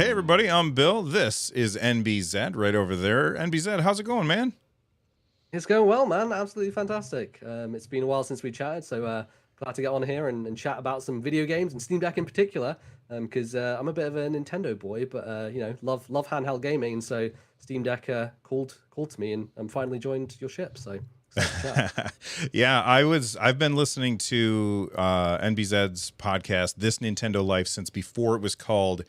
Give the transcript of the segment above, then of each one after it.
Hey everybody, I'm Bill. This is NBZ right over there. NBZ, how's it going, man? It's going well, man. Absolutely fantastic. It's been a while since we chatted, so glad to get on here and chat about some video games and Steam Deck in particular. Because I'm a bit of a Nintendo boy, but love handheld gaming, and so Steam Deck called to me, and I'm finally joined your ship. So excited to chat. Yeah, I've been listening to NBZ's podcast, This Nintendo Life, since before it was called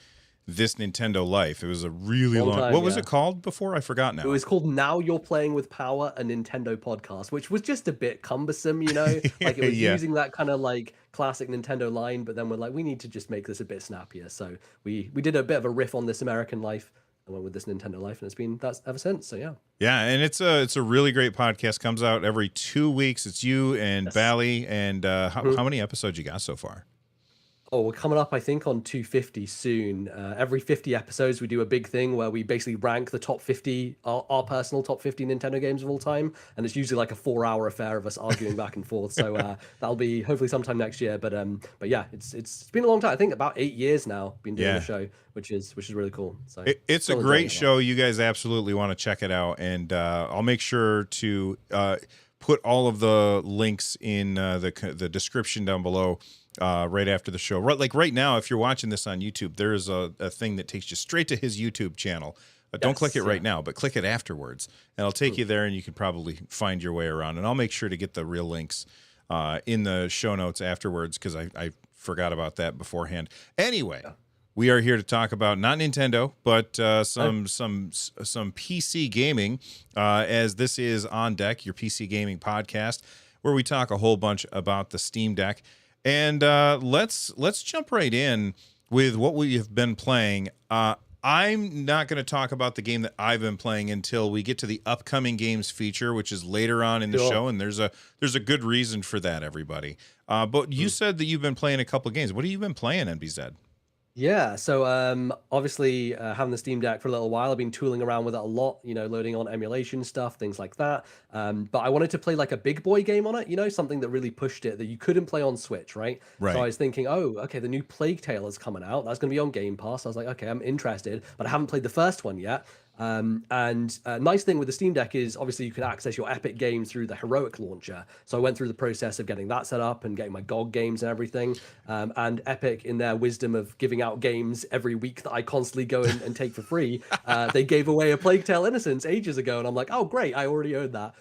This Nintendo Life. It was a really Long long. time, What was yeah. it called before? I forgot It now. was called Now You're Playing with Power, a Nintendo podcast, which was just a bit cumbersome, you know? Like it was Yeah. using that kind of like classic Nintendo line, but then we're like, we need to just make this a bit snappier. So we did a bit of a riff on This American Life and went with This Nintendo Life, and it's been that's ever since. So yeah. Yeah, and it's a really great podcast. Comes out every 2 weeks. It's you and Yes. Bally, and Mhm. how many episodes you got so far? Oh, we're coming up, I think, on 250 soon. Every 50 episodes, we do a big thing where we basically rank the top 50, our personal top 50 Nintendo games of all time. And it's usually like a 4 hour affair of us arguing back and forth. So that'll be hopefully sometime next year. But yeah, it's been a long time. I think about 8 years now, been doing the Yeah. show, which is really cool. So It's a still enjoying great it a lot. show. You guys absolutely want to check it out, and I'll make sure to put all of the links in the description down below right after the show. Right now, if you're watching this on YouTube, there's a thing that takes you straight to his YouTube channel. Don't click it Yes, right yeah. now, but click it afterwards, and I'll take you there, and you can probably find your way around. And I'll make sure to get the real links in the show notes afterwards, because I forgot about that beforehand. Anyway. Yeah. We are here to talk about not Nintendo, but Oh, some PC gaming, as this is On Deck, your PC gaming podcast, where we talk a whole bunch about the Steam Deck. And let's jump right in with what we have been playing. I'm not going to talk about the game that I've been playing until we get to the upcoming games feature, which is later on in the sure. show, and there's a good reason for that, everybody. But you said that you've been playing a couple games. What have you been playing, NBZ? Yeah, so obviously having the Steam Deck for a little while, I've been tooling around with it a lot, loading on emulation stuff, things like that. But I wanted to play like a big boy game on it, something that really pushed it that you couldn't play on Switch, right? So I Right. was thinking, oh, okay, the new Plague Tale is coming out. That's going to be on Game Pass. I was like, okay, I'm interested, but I haven't played the first one yet. And nice thing with the Steam Deck is obviously you can access your Epic games through the Heroic launcher. So I went through the process of getting that set up and getting my GOG games and everything. And Epic, in their wisdom of giving out games every week that I constantly go and take for free, they gave away a Plague Tale Innocence ages ago. And I'm like, oh, great, I already own that.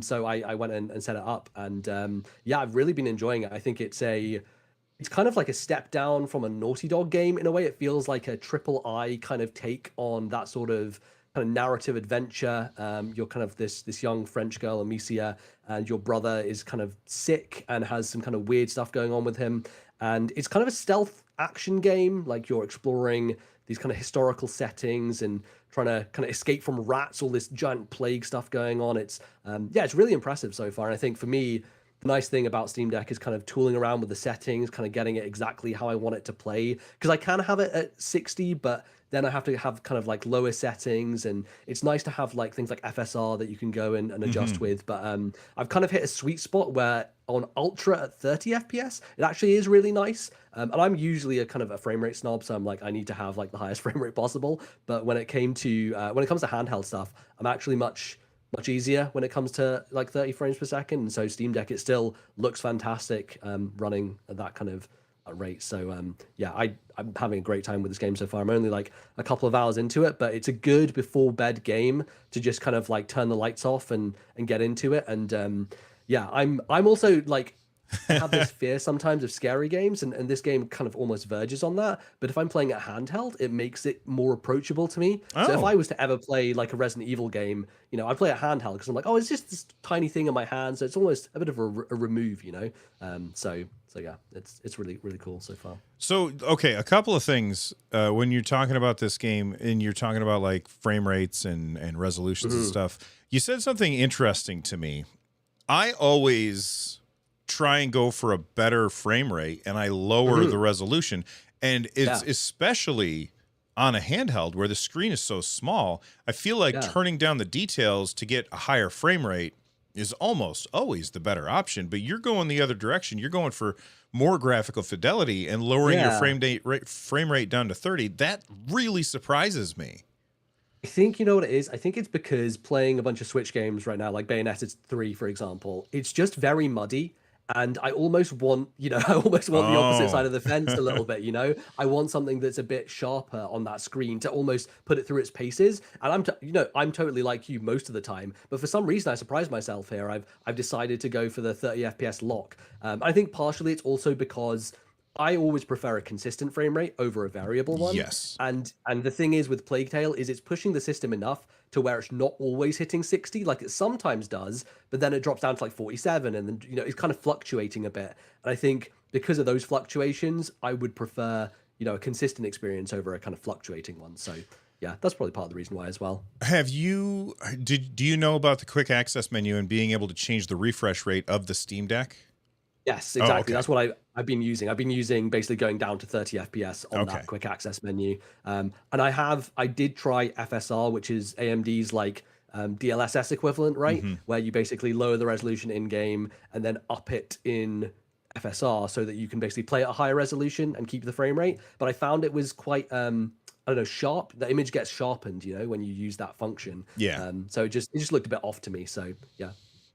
So I went and set it up. And yeah, I've really been enjoying it. I think it's kind of like a step down from a Naughty Dog game in a way. It feels like a triple I kind of take on that sort of kind of narrative adventure. You're kind of this young French girl, Amicia, and your brother is kind of sick and has some kind of weird stuff going on with him. And it's kind of a stealth action game, like you're exploring these kind of historical settings and trying to kind of escape from rats, all this giant plague stuff going on. It's yeah, it's really impressive so far. And I think for me, the nice thing about Steam Deck is kind of tooling around with the settings, kind of getting it exactly how I want it to play. Because I can have it at 60, but then I have to have kind of like lower settings. And it's nice to have like things like FSR that you can go and adjust with. But I've kind of hit a sweet spot where on Ultra at 30 FPS, it actually is really nice. And I'm usually a kind of a frame rate snob, so I'm like, I need to have like the highest frame rate possible. But when it comes to handheld stuff, I'm actually much easier when it comes to like 30 frames per second. And so Steam Deck, it still looks fantastic running at that kind of rate. So yeah, I'm having a great time with this game so far. I'm only like a couple of hours into it, but it's a good before bed game to just kind of like turn the lights off and get into it. And yeah, I'm also like, I have this fear sometimes of scary games, and this game kind of almost verges on that. But if I'm playing it handheld, it makes it more approachable to me. So if Oh. I was to ever play like a Resident Evil game, I'd play it handheld because I'm like, oh, it's just this tiny thing in my hand, so it's almost a bit of a remove. So yeah, it's really really cool so far. So, okay, a couple of things when you're talking about this game and you're talking about like frame rates and resolutions and stuff. You said something interesting to me. I always try and go for a better frame rate and I lower the resolution. And it's Yeah, especially on a handheld where the screen is so small. I feel like yeah. turning down the details to get a higher frame rate is almost always the better option, but you're going the other direction. You're going for more graphical fidelity and lowering your Yeah. frame rate down to 30. That really surprises me. I think you know what it is. I think it's because playing a bunch of Switch games right now, like Bayonetta 3, for example, it's just very muddy. And I almost want, I almost want the opposite side Oh. of the fence a little bit, I want something that's a bit sharper on that screen to almost put it through its paces. And I'm totally like you most of the time, but for some reason I surprised myself here. I've decided to go for the 30 FPS lock. I think partially it's also because I always prefer a consistent frame rate over a variable one. Yes. And the thing is with Plague Tale is it's pushing the system enough to where it's not always hitting 60, like it sometimes does, but then it drops down to like 47, and then it's kind of fluctuating a bit. And I think because of those fluctuations, I would prefer a consistent experience over a kind of fluctuating one. So yeah, that's probably part of the reason why as well. Do you know about the quick access menu and being able to change the refresh rate of the Steam Deck? Yes, Oh, exactly. okay. That's what I've been using. I've been using basically going down to 30 FPS on Okay. that quick access menu. And I did try FSR, which is AMD's like DLSS equivalent, right? Mm-hmm. Where you basically lower the resolution in game and then up it in FSR so that you can basically play at a higher resolution and keep the frame rate. But I found it was quite I don't know, sharp. The image gets sharpened, when you use that function. Yeah. So it just looked a bit off to me. So yeah.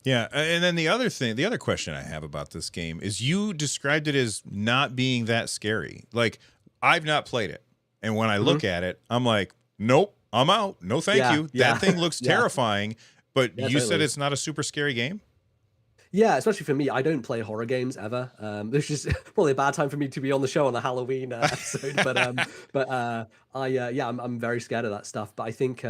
Yeah, and then the other question I have about this game is you described it as not being that scary. Like, I've not played it, and when I look at it, I'm like, nope, I'm out. No, thank Yeah, you. yeah. That thing looks Yeah. terrifying. But Yeah, you said totally. it's not a super scary game. Yeah, especially for me, I don't play horror games ever. This is probably a bad time for me to be on the show on a Halloween episode, I'm very scared of that stuff. But I think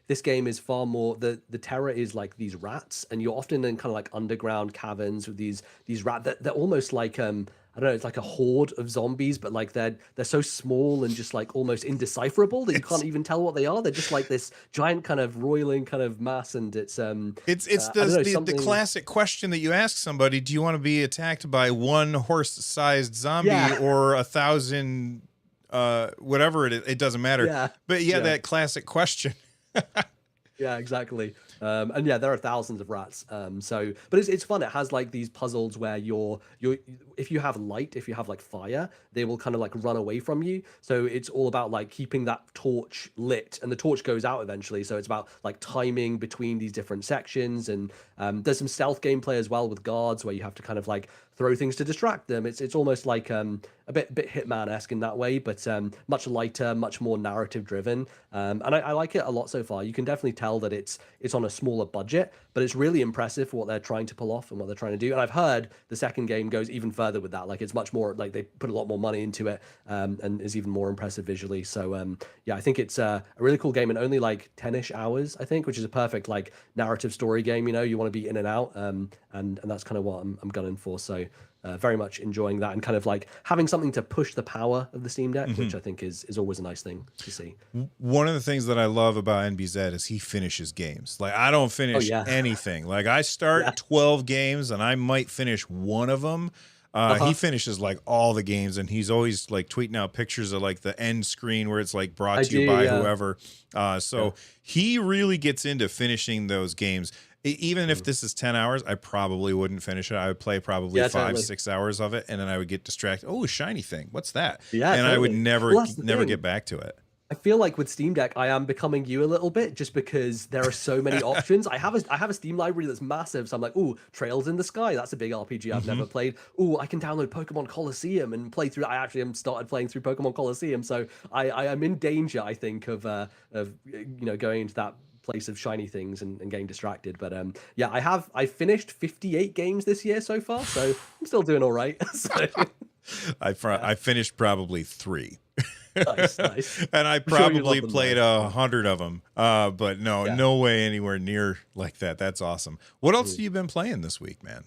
this game is far more the terror is like these rats, and you're often in kind of like underground caverns with these rats that they're almost like I don't know, it's like a horde of zombies, but like they're so small and just like almost indecipherable that you can't even tell what they are. They're just like this giant kind of roiling kind of mass, and it's It's I don't know, the something. classic question that you ask somebody: do you want to be attacked by one horse-sized zombie Yeah. or 1,000 whatever it is? It doesn't matter. Yeah, But yeah, yeah. that classic question. Yeah, exactly. And yeah, there are thousands of rats. But it's fun. It has like these puzzles where you're if you have light, if you have like fire, they will kind of like run away from you. So it's all about like keeping that torch lit, and the torch goes out eventually. So it's about like timing between these different sections, and there's some stealth gameplay as well with guards where you have to kind of like throw things to distract them. It's almost like a bit Hitman-esque in that way, but much lighter, much more narrative driven. And I like it a lot so far. You can definitely tell that it's on a smaller budget, but it's really impressive for what they're trying to pull off and what they're trying to do. And I've heard the second game goes even further with that. Like it's much more like they put a lot more money into it, and is even more impressive visually. So yeah, I think it's a really cool game, and only like 10-ish hours, I think, which is a perfect like narrative story game. You want to be in and out, and that's kind of what I'm gunning for. So very much enjoying that, and kind of like having something to push the power of the Steam Deck, which I think is always a nice thing to see. One of the things that I love about NBZ is he finishes games. Like I don't finish yeah. anything. Like I start Yeah. 12 games and I might finish one of them. He finishes like all the games, and he's always like tweeting out pictures of like the end screen where it's like brought I to you do, by yeah. whoever. So he really gets into finishing those games. Even if this is 10 hours, I probably wouldn't finish it. I would play probably Yeah, 5, totally. 6 hours of it, and then I would get distracted. Oh, a shiny thing. What's that? Yeah, And I would totally. never, Well, that's the never thing. get back to it. I feel like with Steam Deck, I am becoming you a little bit, just because there are so many options. I have a Steam library that's massive, so I'm like, ooh, Trails in the Sky, that's a big RPG I've never played. Ooh, I can download Pokemon Colosseum and play through. I actually am started playing through Pokemon Colosseum, so I am in danger, I think, of going into that place of shiny things and getting distracted. But yeah, I finished 58 games this year so far, so I'm still doing all right. So, I finished probably 3. nice. And I I'm sure you love probably them, played though. 100 of them. But no, Yeah. no way anywhere near like that. That's awesome. What else have you been playing this week, man?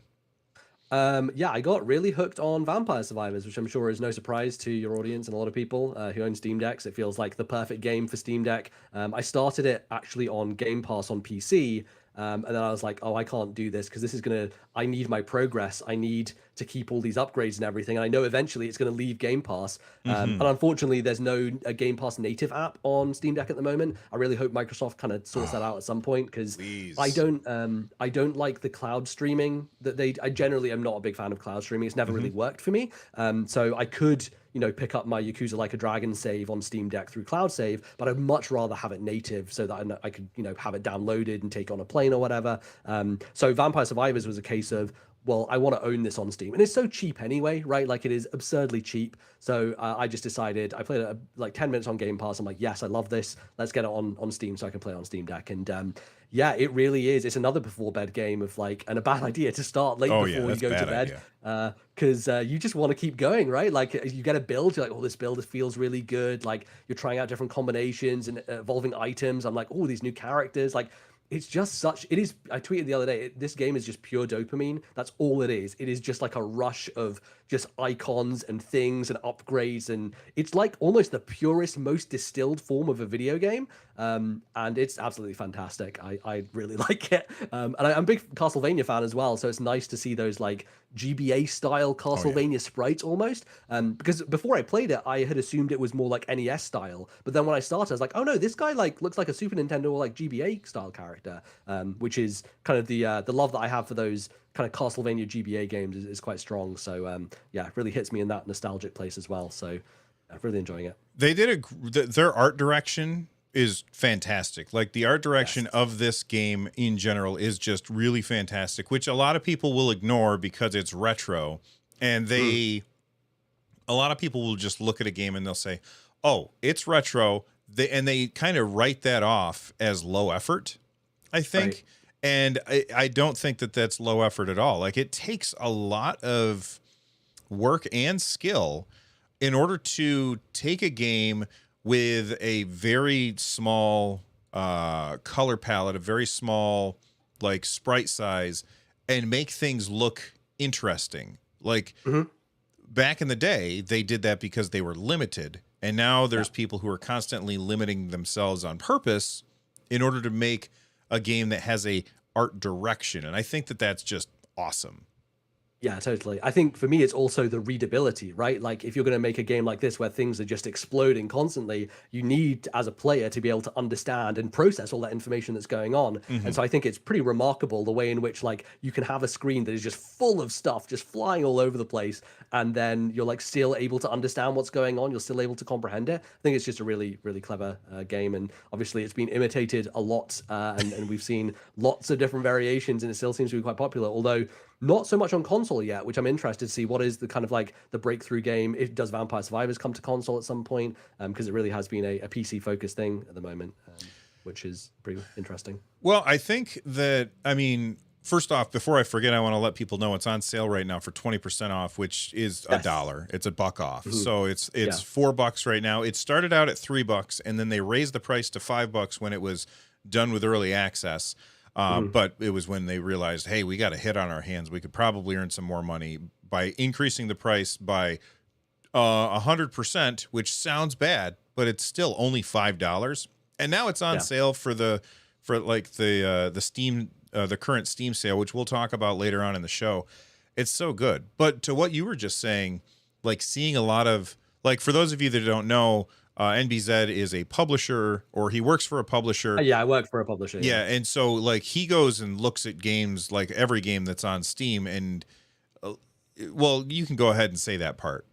Yeah, I got really hooked on Vampire Survivors, which I'm sure is no surprise to your audience and a lot of people who own Steam Decks. It feels like the perfect game for Steam Deck. I started it actually on Game Pass on PC, and then I was like, oh, I can't do this because I need my progress. I need to keep all these upgrades and everything. And I know eventually it's going to leave Game Pass. Mm-hmm. And unfortunately, there's no Game Pass native app on Steam Deck at the moment. I really hope Microsoft kind of sorts that out at some point, because Please. I don't like the cloud streaming that I generally am not a big fan of cloud streaming. It's never Mm-hmm. really worked for me. So I could, pick up my Yakuza Like a Dragon save on Steam Deck through cloud save, but I'd much rather have it native so that I could, have it downloaded and take on a plane or whatever. So Vampire Survivors was a case of, well, I want to own this on Steam, and it's so cheap anyway, right? Like, it is absurdly cheap. So I just decided, I played it like 10 minutes on Game Pass. I'm like, yes, I love this. Let's get it on Steam so I can play it on Steam Deck. And yeah, it really is. It's another before bed game of like, and a bad idea to start late Oh, before yeah, you that's a go to bad bed, because you just want to keep going, right? Like, you get a build, you're like, oh, this build feels really good. Like, you're trying out different combinations and evolving items. I'm like, oh, these new characters, like. It's just such, it is, I tweeted the other day, this game is just pure dopamine. That's all it is. It is just like a rush of just icons and things and upgrades. And it's like almost the purest, most distilled form of a video game. And it's absolutely fantastic. I really like it. And I'm a big Castlevania fan as well. So it's nice to see those like GBA style Castlevania sprites almost. Because before I played it, I had assumed it was more like NES style. But then when I started, I was like, oh no, this guy like looks like a Super Nintendo or like GBA style character, which is kind of the love that I have for those kind of Castlevania GBA games is quite strong. So yeah, it really hits me in that nostalgic place as well. So really enjoying it. They did their art direction is fantastic. Like, the art direction of this game in general is just really fantastic, which a lot of people will ignore because it's retro. And a lot of people will just look at a game and they'll say, oh, it's retro. They kind of write that off as low effort, I think. Right. And I don't think that that's low effort at all. Like, it takes a lot of work and skill in order to take a game with a very small color palette, a very small like sprite size, and make things look interesting. Like, back in the day, they did that because they were limited. And now there's people who are constantly limiting themselves on purpose in order to make a game that has a art direction. And I think that that's just awesome. Yeah, totally. I think for me, it's also the readability, right? Like, if you're going to make a game like this where things are just exploding constantly, you need, as a player, to be able to understand and process all that information that's going on. And so I think it's pretty remarkable the way in which, like, you can have a screen that is just full of stuff just flying all over the place, and then you're like still able to understand what's going on. You're still able to comprehend it. I think it's just a really, really clever game. And obviously, it's been imitated a lot, and we've seen lots of different variations, and it still seems to be quite popular. Although not so much on console yet, which I'm interested to see what is the kind of like the breakthrough game. If does Vampire Survivors come to console at some point? Because it really has been a PC focused thing at the moment, which is pretty interesting. Well, I think that, I mean, first off, before I forget, I want to let people know it's on sale right now for 20% off, which is $1. It's $1 off. So it's $4 right now. It started out at $3, and then they raised the price to $5 when it was done with early access. But it was when they realized, hey, we got a hit on our hands. We could probably earn some more money by increasing the price by 100%, which sounds bad, but it's still only $5. And now it's on sale for the Steam, the current Steam sale, which we'll talk about later on in the show. It's so good. But to what you were just saying, like, seeing a lot of, like, for those of you that don't know, NBZ is a publisher, or he works for a publisher. Yeah, I work for a publisher. Yeah, and so like he goes and looks at games, like every game that's on Steam, and well, you can go ahead and say that part.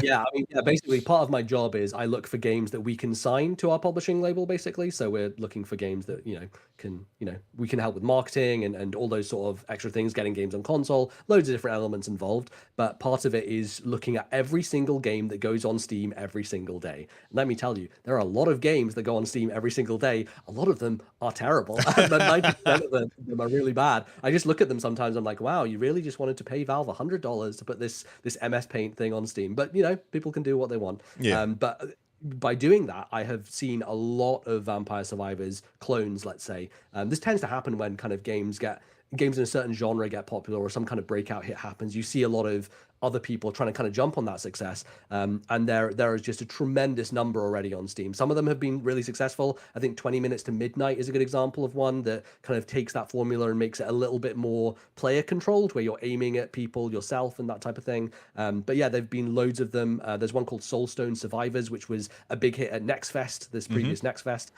Yeah, I mean, yeah, basically part of my job is I look for games that we can sign to our publishing label, basically. So we're looking for games that, we can help with marketing and all those sort of extra things, getting games on console, loads of different elements involved. But part of it is looking at every single game that goes on Steam every single day. And let me tell you, there are a lot of games that go on Steam every single day. A lot of them are terrible. But 90% of them are really bad. I just look at them sometimes. I'm like, wow, you really just wanted to pay Valve $100 to put this MS Paint thing on Steam. But, people can do what they want. Yeah. But by doing that, I have seen a lot of Vampire Survivors clones, let's say. This tends to happen when kind of games in a certain genre get popular, or some kind of breakout hit happens. You see a lot of other people trying to kind of jump on that success. And there is just a tremendous number already on Steam. Some of them have been really successful. I think 20 Minutes to Midnight is a good example of one that kind of takes that formula and makes it a little bit more player controlled, where you're aiming at people yourself and that type of thing. But yeah, there've been loads of them. There's one called Soulstone Survivors, which was a big hit at Next Fest, this previous Next Fest.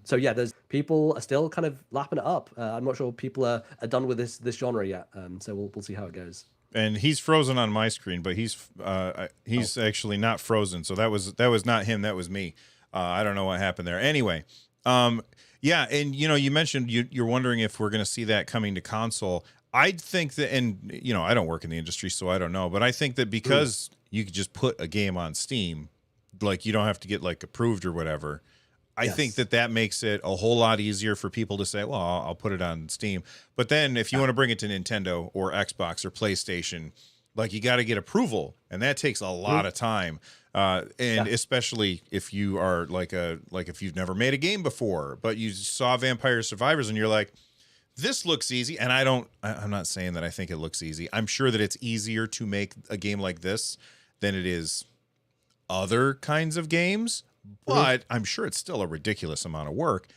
So yeah, there's people are still kind of lapping it up. I'm not sure people are done with this genre yet. So we'll see how it goes. And he's frozen on my screen, but he's actually not frozen. So that was not him. That was me. I don't know what happened there. Anyway, yeah, and you mentioned you're wondering if we're going to see that coming to console. I think that, and I don't work in the industry, so I don't know, but I think that because you could just put a game on Steam, like you don't have to get like approved or whatever. I think that makes it a whole lot easier for people to say, well, I'll put it on Steam. But then if you want to bring it to Nintendo or Xbox or PlayStation, like you got to get approval, and that takes a lot of time. Especially if you are like if you've never made a game before, but you saw Vampire Survivors and you're like, this looks easy. And I'm not saying that I think it looks easy. I'm sure that it's easier to make a game like this than it is other kinds of games. But I'm sure it's still a ridiculous amount of work.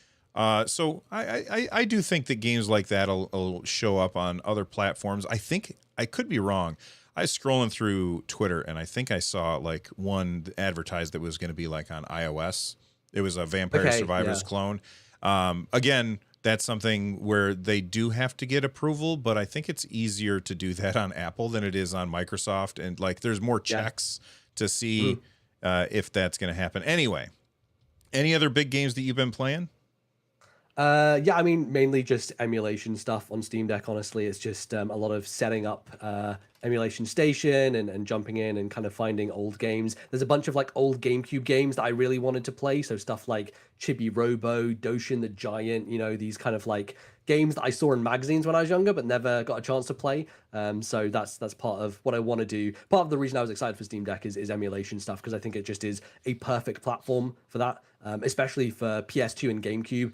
So I do think that games like that will show up on other platforms. I think I could be wrong. I was scrolling through Twitter and I think I saw like one advertised that was going to be like on iOS. It was a Vampire Survivors clone. Again, that's something where they do have to get approval, but I think it's easier to do that on Apple than it is on Microsoft. And like there's more checks to see if that's going to happen. Anyway, any other big games that you've been playing? Yeah, I mean, mainly just emulation stuff on Steam Deck, honestly. It's just a lot of setting up emulation station and jumping in and kind of finding old games. There's a bunch of like old GameCube games that I really wanted to play. So stuff like Chibi Robo, Doshin the Giant, these kind of like games that I saw in magazines when I was younger, but never got a chance to play. So that's part of what I want to do. Part of the reason I was excited for Steam Deck is emulation stuff, because I think it just is a perfect platform for that, especially for PS2 and GameCube.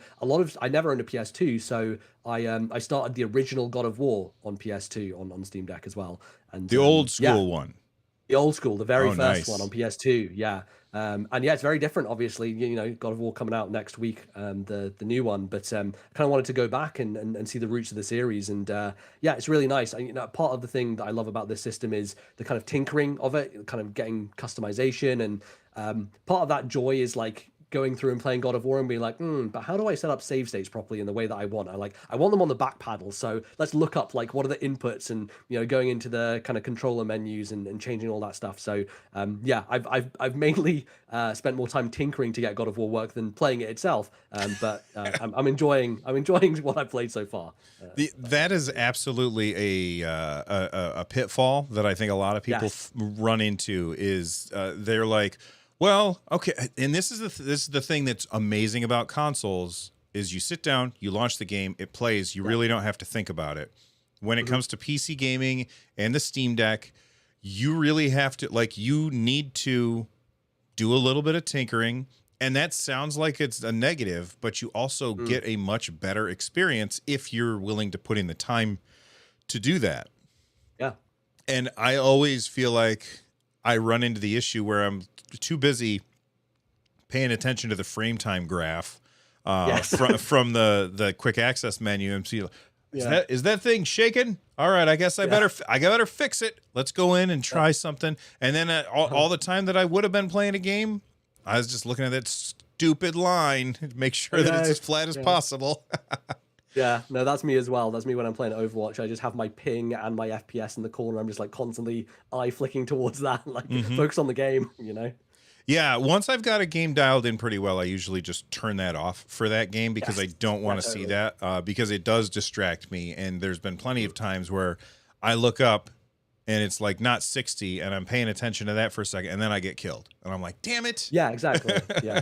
I never owned a PS2, so I started the original God of War on PS2 on Steam Deck as well. And the old school one. The old school, the very first nice. one on PS2, yeah. And yeah, it's very different, obviously. God of War coming out next week, the new one. But kind of wanted to go back and see the roots of the series. And yeah, it's really nice. And, part of the thing that I love about this system is the kind of tinkering of it, kind of getting customization. And part of that joy is like going through and playing God of War and being like, but how do I set up save states properly in the way that I want? I want them on the back paddle. So let's look up like what are the inputs and going into the kind of controller menus and changing all that stuff. So yeah, I've mainly spent more time tinkering to get God of War work than playing it itself. But I'm enjoying what I've played so far. That is absolutely a pitfall that I think a lot of people run into. Is they're like, well, okay, and this is the thing that's amazing about consoles is you sit down, you launch the game, it plays, you really don't have to think about it. When it comes to PC gaming and the Steam Deck, you really have to, you need to do a little bit of tinkering, and that sounds like it's a negative, but you also get a much better experience if you're willing to put in the time to do that. Yeah. And I always feel like I run into the issue where I'm too busy paying attention to the frame time graph from the quick access menu and see, is that thing shaking? All right, I guess I better fix it. Let's go in and try something. And then all the time that I would have been playing a game, I was just looking at that stupid line to make sure that it's as flat as possible. Yeah, no, that's me as well. That's me when I'm playing Overwatch. I just have my ping and my FPS in the corner. I'm just like constantly eye flicking towards that, focus on the game, Yeah, once I've got a game dialed in pretty well, I usually just turn that off for that game because I don't want to see that because it does distract me. And there's been plenty of times where I look up and it's like not 60 and I'm paying attention to that for a second and then I get killed. And I'm like, damn it. Yeah, exactly. Yeah.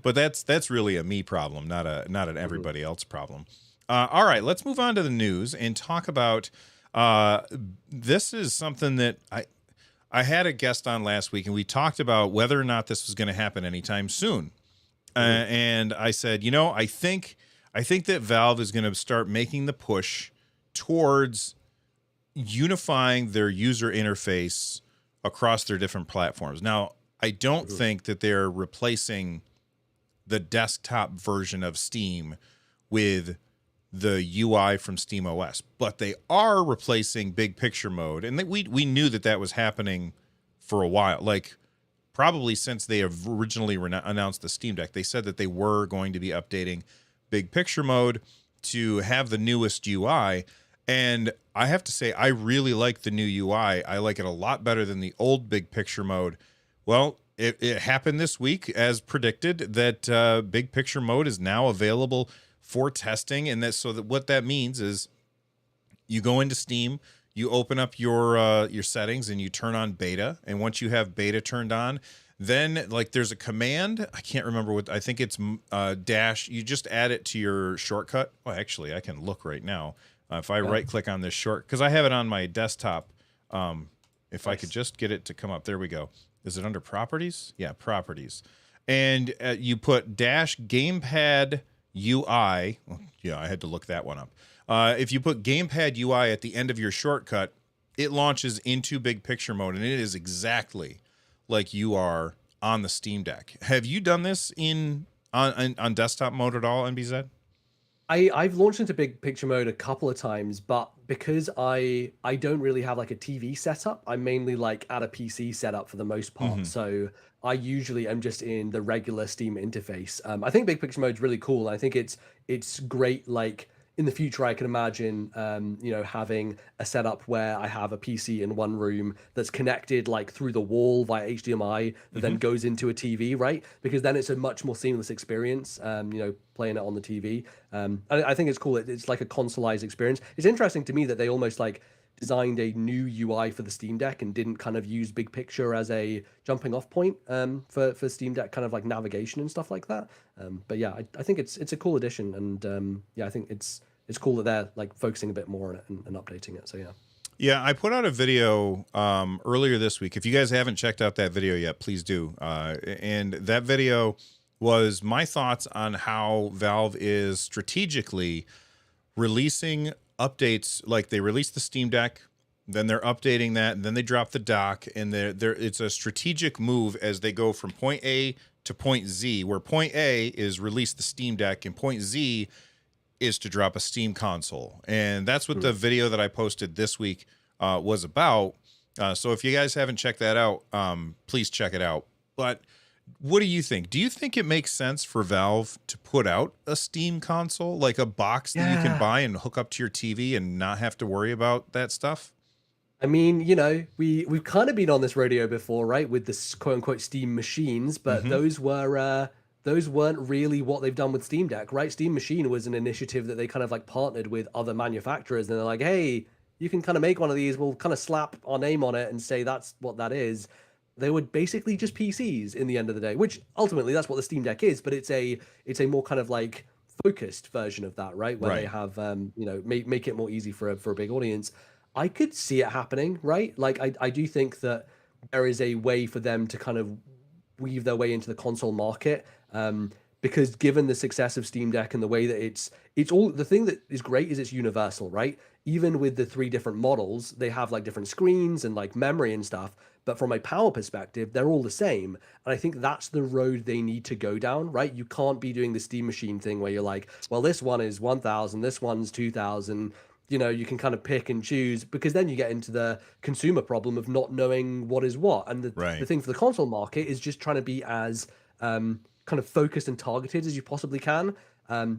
But that's really a me problem, not an everybody else problem. All right, let's move on to the news and talk about this is something that I had a guest on last week, and we talked about whether or not this was going to happen anytime soon. And I said, I think that Valve is going to start making the push towards unifying their user interface across their different platforms. Now, I don't think that they're replacing the desktop version of Steam with the UI from Steam OS, but they are replacing big picture mode. And we knew that was happening for a while, like probably since they have originally announced the Steam Deck. They said that they were going to be updating big picture mode to have the newest UI. And I have to say, I really like the new UI. I like it a lot better than the old big picture mode. Well, it happened this week, as predicted, that big picture mode is now available for testing. And so that what that means is you go into Steam, you open up your settings, and you turn on beta. And once you have beta turned on, then like there's a command. I can't remember what, I think it's dash. You just add it to your shortcut. Well, actually, I can look right now. If I right click on this because I have it on my desktop. If I could just get it to come up. There we go. Is it under properties? Yeah, properties. And you put dash gamepad UI. Well, yeah, I had to look that one up. If you put gamepad UI at the end of your shortcut, it launches into big picture mode, and it is exactly like you are on the Steam Deck. Have you done this on desktop mode at all, NBZ? I've launched into big picture mode a couple of times, but because I don't really have like a TV setup, I'm mainly like at a PC setup for the most part. So I usually am just in the regular Steam interface. I think big picture mode is really cool. I think it's great. Like in the future, I can imagine having a setup where I have a PC in one room that's connected like through the wall via HDMI that then goes into a TV, right? Because then it's a much more seamless experience. Playing it on the TV. I think it's cool. It's like a consoleized experience. It's interesting to me that they almost like designed a new UI for the Steam Deck and didn't kind of use big picture as a jumping off point for Steam Deck kind of like navigation and stuff like that. But yeah, I think it's a cool addition, and I think it's cool that they're like focusing a bit more on it and updating it. So yeah. Yeah, I put out a video earlier this week. If you guys haven't checked out that video yet, please do. And that video was my thoughts on how Valve is strategically releasing updates. Like they released the Steam Deck, then they're updating that, and then they drop the dock, and it's a strategic move as they go from point A to point Z, where point A is release the Steam Deck and point Z is to drop a Steam console. And that's what the video that I posted this week was about. So if you guys haven't checked that out, please check it out. But what do you think? Do you think it makes sense for Valve to put out a Steam console, like a box that you can buy and hook up to your TV and not have to worry about that stuff? I mean, we've kind of been on this rodeo before, right? With this quote unquote Steam machines, but those weren't really what they've done with Steam Deck, right? Steam Machine was an initiative that they kind of like partnered with other manufacturers, and they're like, hey, you can kind of make one of these. We'll kind of slap our name on it and say that's what that is. They were basically just PCs in the end of the day, which ultimately that's what the Steam Deck is, but it's a more kind of like focused version of that, right? Where they have make it more easy for a big audience. I could see it happening, right? Like I do think that there is a way for them to kind of weave their way into the console market. Because given the success of Steam Deck and the way that it's all, the thing that is great is it's universal, right? Even with the 3 different models, they have like different screens and like memory and stuff. But from a power perspective, they're all the same. And I think that's the road they need to go down, right? You can't be doing the Steam Machine thing where you're like, well, this one is 1,000, this one's 2,000. You can kind of pick and choose, because then you get into the consumer problem of not knowing what is what. And the thing for the console market is just trying to be as kind of focused and targeted as you possibly can.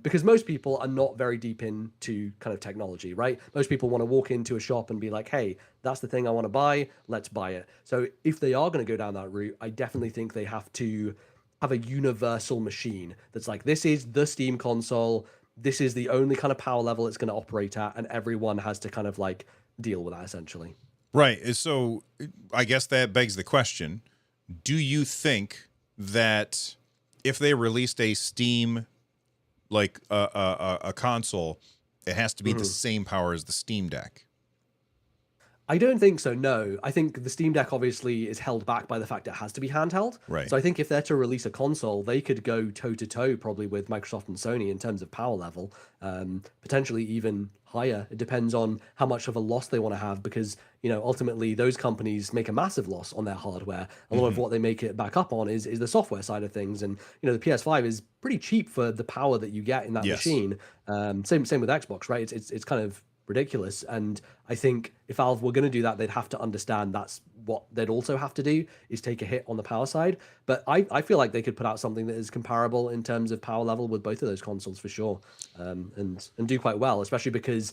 Because most people are not very deep into kind of technology, right? Most people want to walk into a shop and be like, hey, that's the thing I want to buy, let's buy it. So if they are going to go down that route, I definitely think they have to have a universal machine that's like, this is the Steam console, this is the only kind of power level it's going to operate at, and everyone has to kind of like deal with that essentially. Right. So I guess that begs the question, do you think that if they released a Steam, like a console, it has to be the same power as the Steam Deck? I don't think so, no. I think the Steam Deck obviously is held back by the fact it has to be handheld. Right. So I think if they're to release a console, they could go toe to toe probably with Microsoft and Sony in terms of power level, potentially even higher. It depends on how much of a loss they want to have because, ultimately those companies make a massive loss on their hardware. A lot of Hmm. what they make it back up on is the software side of things. And, the PS5 is pretty cheap for the power that you get in that Yes. machine. Same with Xbox, right? It's kind of ridiculous. And I think if Valve were going to do that, they'd have to understand that's what they'd also have to do is take a hit on the power side. But I feel like they could put out something that is comparable in terms of power level with both of those consoles for sure, and do quite well, especially because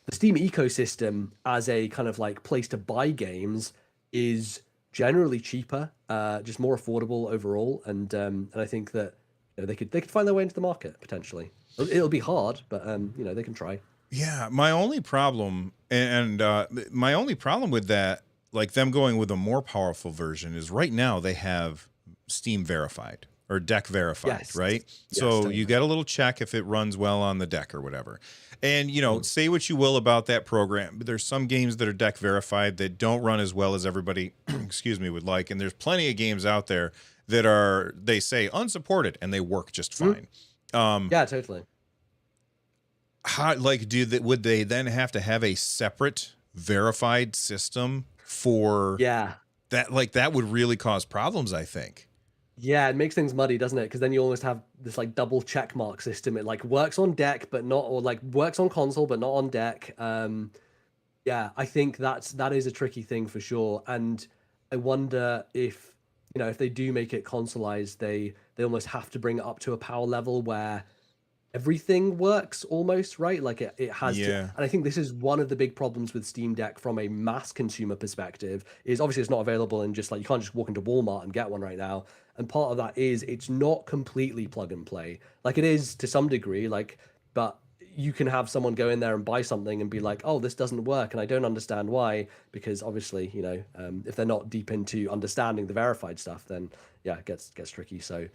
the Steam ecosystem as a kind of like place to buy games is generally cheaper, just more affordable overall, and I think that they could find their way into the market potentially. It'll be hard, but they can try. Yeah, my only problem and my only problem with that, like them going with a more powerful version, is right now they have Steam verified or deck verified, Yes, right? yes, So you totally. get a little check if it runs well on the deck or whatever. And say what you will about that program, but there's some games that are deck verified that don't run as well as everybody, excuse me, would like. And there's plenty of games out there that are, they say, unsupported and they work just Mhm. fine. Um, Yeah, totally. how like would they then have to have a separate verified system for Yeah. that? Like that would really cause problems, I think. Yeah, it makes things muddy, doesn't it? Because then you almost have this like double check mark system. It like works on deck, but not, or like works on console, but not on deck. Yeah, I think that is a tricky thing for sure. And I wonder if, if they do make it consoleized, they almost have to bring it up to a power level where everything works almost, right? Like it has to. Yeah. And I think this is one of the big problems with Steam Deck from a mass consumer perspective is obviously it's not available in just like you can't just walk into Walmart and get one right now. And part of that is it's not completely plug and play. Like it is to some degree, like, but you can have someone go in there and buy something and be like, oh, this doesn't work and I don't understand why, because obviously, if they're not deep into understanding the verified stuff, then yeah, it gets tricky. So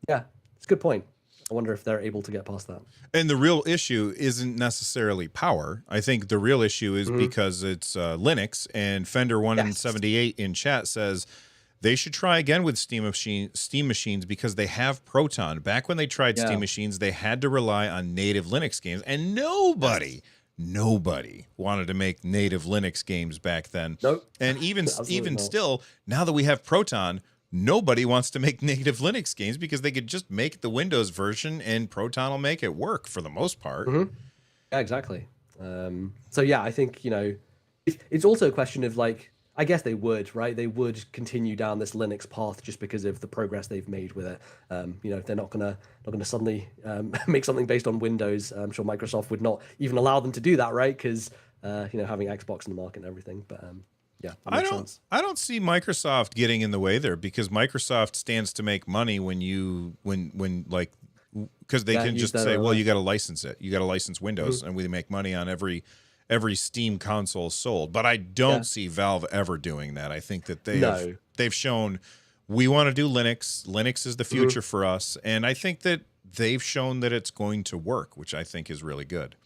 yeah, it's a good point. I wonder if they're able to get past that. And the real issue isn't necessarily power. I think the real issue is Hmm. because it's Linux, and Fender One and Yes. 78 in chat says they should try again with Steam machines because they have Proton. Back when they tried Steam Yeah. machines, they had to rely on native Linux games, and Yes. nobody wanted to make native Linux games back then. Nope. And Absolutely even not. still, now that we have Proton, nobody wants to make native Linux games because they could just make the Windows version and Proton will make it work for the most part. Hmm. Yeah, exactly. So yeah, I think it's also a question of like I guess they would, right? They would continue down this Linux path just because of the progress they've made with it. They're not gonna suddenly make something based on Windows. I'm sure Microsoft would not even allow them to do that, right? Because having Xbox in the market and everything. But yeah, that I makes don't sense. I don't see Microsoft getting in the way there because Microsoft stands to make money when like because they Yeah, can use just their say, well, you got to license it. You got to license Windows, Mhm. and we make money on every Steam console sold. But I Yeah. don't see Valve ever doing that. I think that No. they've shown we want to do Linux. Linux is the Mhm. future for us, and I think that they've shown that it's going to work, which I think is really good.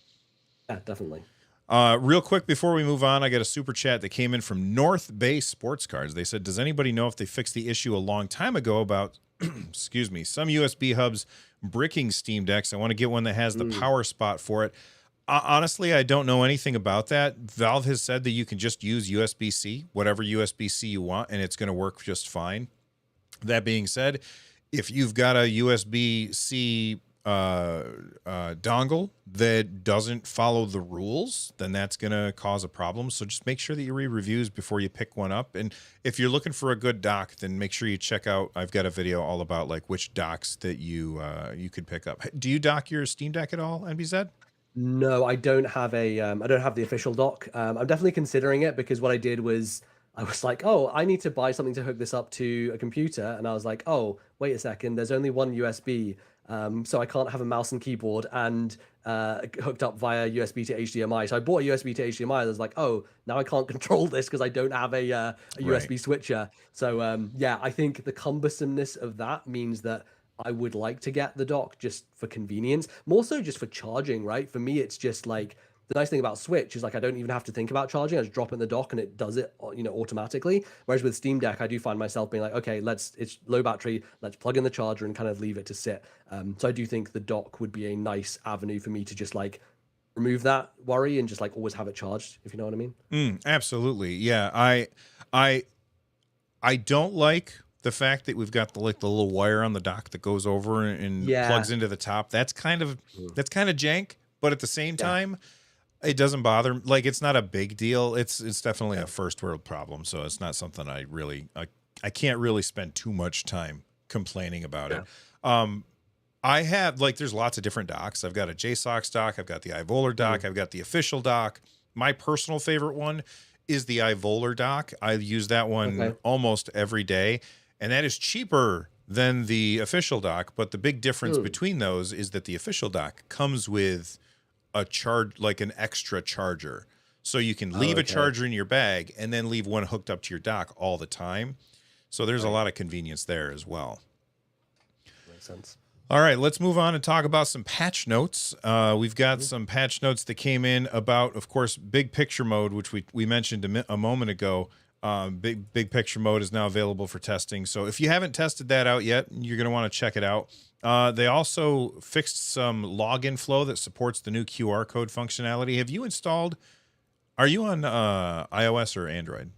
Yeah, definitely. Real quick before we move on, I got a super chat that came in from North Bay Sports Cards. They said, "Does anybody know if they fixed the issue a long time ago about, excuse me, some USB hubs bricking Steam Decks? I want to get one that has the Mm. power spot for it." Honestly, I don't know anything about that. Valve has said that you can just use USB-C, whatever USB-C you want, and it's going to work just fine. That being said, if you've got a USB-C dongle that doesn't follow the rules, then that's going to cause a problem. So just make sure that you read reviews before you pick one up. And if you're looking for a good dock, then make sure you check out. I've got a video all about like which docks that you could pick up. Do you dock your Steam Deck at all, NBZ? No, I don't have the official dock. I'm definitely considering it because what I did was I was like, oh, I need to buy something to hook this up to a computer, and I was like, oh, wait a second, there's only one USB, so I can't have a mouse and keyboard and hooked up via USB to HDMI. So I bought a USB to HDMI. I was like, oh, now I can't control this because I don't have a Right. USB switcher. So yeah, I think the cumbersomeness of that means that I would like to get the dock just for convenience, more so just for charging, right? For me, it's just like the nice thing about Switch is like I don't even have to think about charging. I just drop it in the dock and it does it, automatically. Whereas with Steam Deck, I do find myself being like, okay, it's low battery, let's plug in the charger and kind of leave it to sit. So I do think the dock would be a nice avenue for me to just like remove that worry and just like always have it charged, if you know what I mean. Absolutely. Yeah. I don't like the fact that we've got the little wire on the dock that goes over and Yeah. plugs into the top. That's kind of jank, but at the same Yeah. time, it doesn't bother. Like, it's not a big deal. It's definitely a first world problem, so it's not something I can't really spend too much time complaining about it. I have there's lots of different docks. I've got a JSOX dock, I've got the iVolar dock, I've got the official dock. My personal favorite one is the iVolar dock. I use that one almost every day, and that is cheaper than the official dock. But the big difference between those is that the official dock comes with a charge, like an extra charger. So you can leave a charger in your bag and then leave one hooked up to your dock all the time. So there's a lot of convenience there as well. Makes sense. All right, let's move on and talk about some patch notes. We've got some patch notes that came in about, of course, big picture mode, which we mentioned a moment ago. Big picture mode is now available for testing. So if you haven't tested that out yet, you're going to want to check it out. They also fixed some login flow that supports the new QR code functionality. Have you installed? Are you on iOS or Android?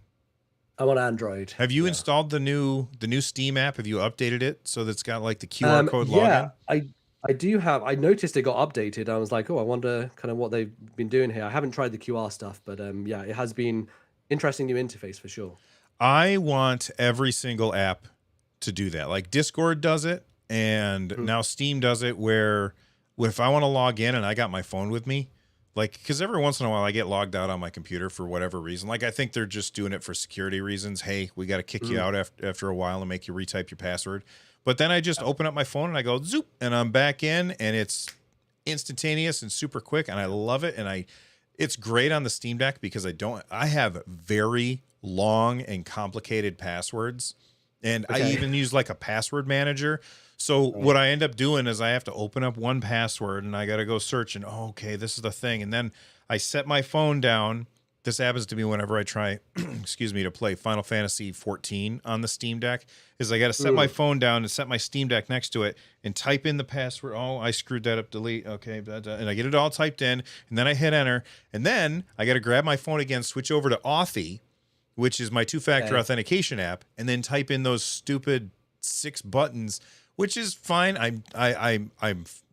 I'm on Android. Have you installed the new Steam app? Have you updated it so that's got like the QR code login? I do have. I noticed it got updated. I was like, oh, I wonder kind of what they've been doing here. I haven't tried the QR stuff, but yeah, it has been interesting new interface for sure. I want every single app to do that. Like Discord does it, and now Steam does it, where if I want to log in and I got my phone with me, like, because every once in a while I get logged out on my computer for whatever reason. Like, I think they're just doing it for security reasons. Hey, we got to kick you out after a while and make you retype your password. But then I just open up my phone and I go zoop, and I'm back in, and it's instantaneous and super quick, and I love it. And it's great on the Steam Deck because I have very long and complicated passwords, and I even use like a password manager. So what I end up doing is I have to open up one password and I got to go search, and okay, this is the thing. And then I set my phone down. This happens to me whenever I try, to play Final Fantasy 14 on the Steam Deck, is I got to set my phone down and set my Steam Deck next to it and type in the password. Oh, I screwed that up. Delete. Okay. And I get it all typed in, and then I hit enter, and then I got to grab my phone again, switch over to Authy, which is my two-factor authentication app, and then type in those stupid 6 buttons, which is fine. I'm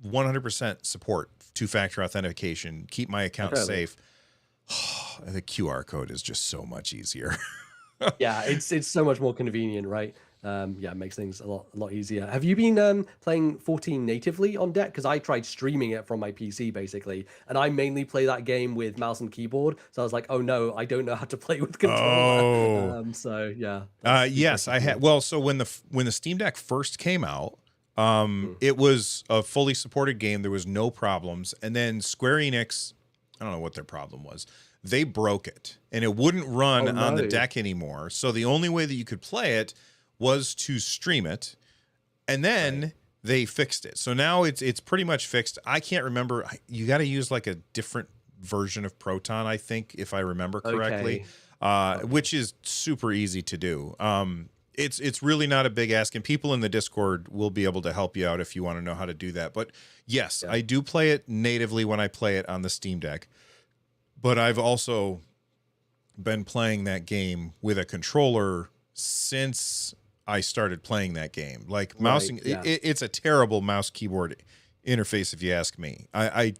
100% support two-factor authentication. Keep my account safe. The QR code is just so much easier. Yeah, it's so much more convenient, right? It makes things a lot easier. Have you been playing 14 natively on deck? Because I tried streaming it from my PC basically, and I mainly play that game with mouse and keyboard. So I was like, oh no, I don't know how to play with controller. Yes, I had. Well, so when the Steam Deck first came out, it was a fully supported game. There was no problems, and then Square Enix, I don't know what their problem was. They broke it, and it wouldn't run on the deck anymore. So the only way that you could play it was to stream it, and then they fixed it. So now it's pretty much fixed. I can't remember. You got to use like a different version of Proton, I think, if I remember correctly, which is super easy to do. It's really not a big ask, and people in the Discord will be able to help you out if you want to know how to do that. But yes, I do play it natively when I play it on the Steam Deck, but I've also been playing that game with a controller since I started playing that game. Like mousing, it's a terrible mouse keyboard interface if you ask me. I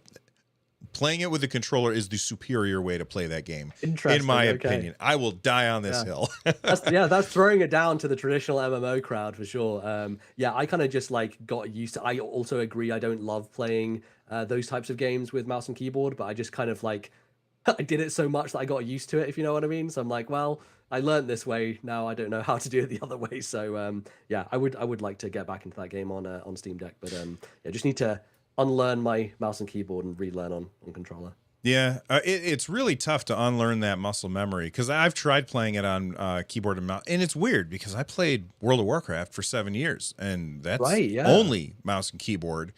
playing it with a controller is the superior way to play that game, in my opinion. I will die on this hill. That's throwing it down to the traditional MMO crowd for sure. I kind of just like got used to. I also agree. I don't love playing those types of games with mouse and keyboard, but I just kind of like I did it so much that I got used to it, if you know what I mean. So I'm like, well, I learned this way. Now I don't know how to do it the other way. So I would like to get back into that game on Steam Deck, but just need to unlearn my mouse and keyboard and relearn on controller. Yeah, it's really tough to unlearn that muscle memory, because I've tried playing it on keyboard and mouse, and it's weird because I played World of Warcraft for 7 years, and that's only mouse and keyboard.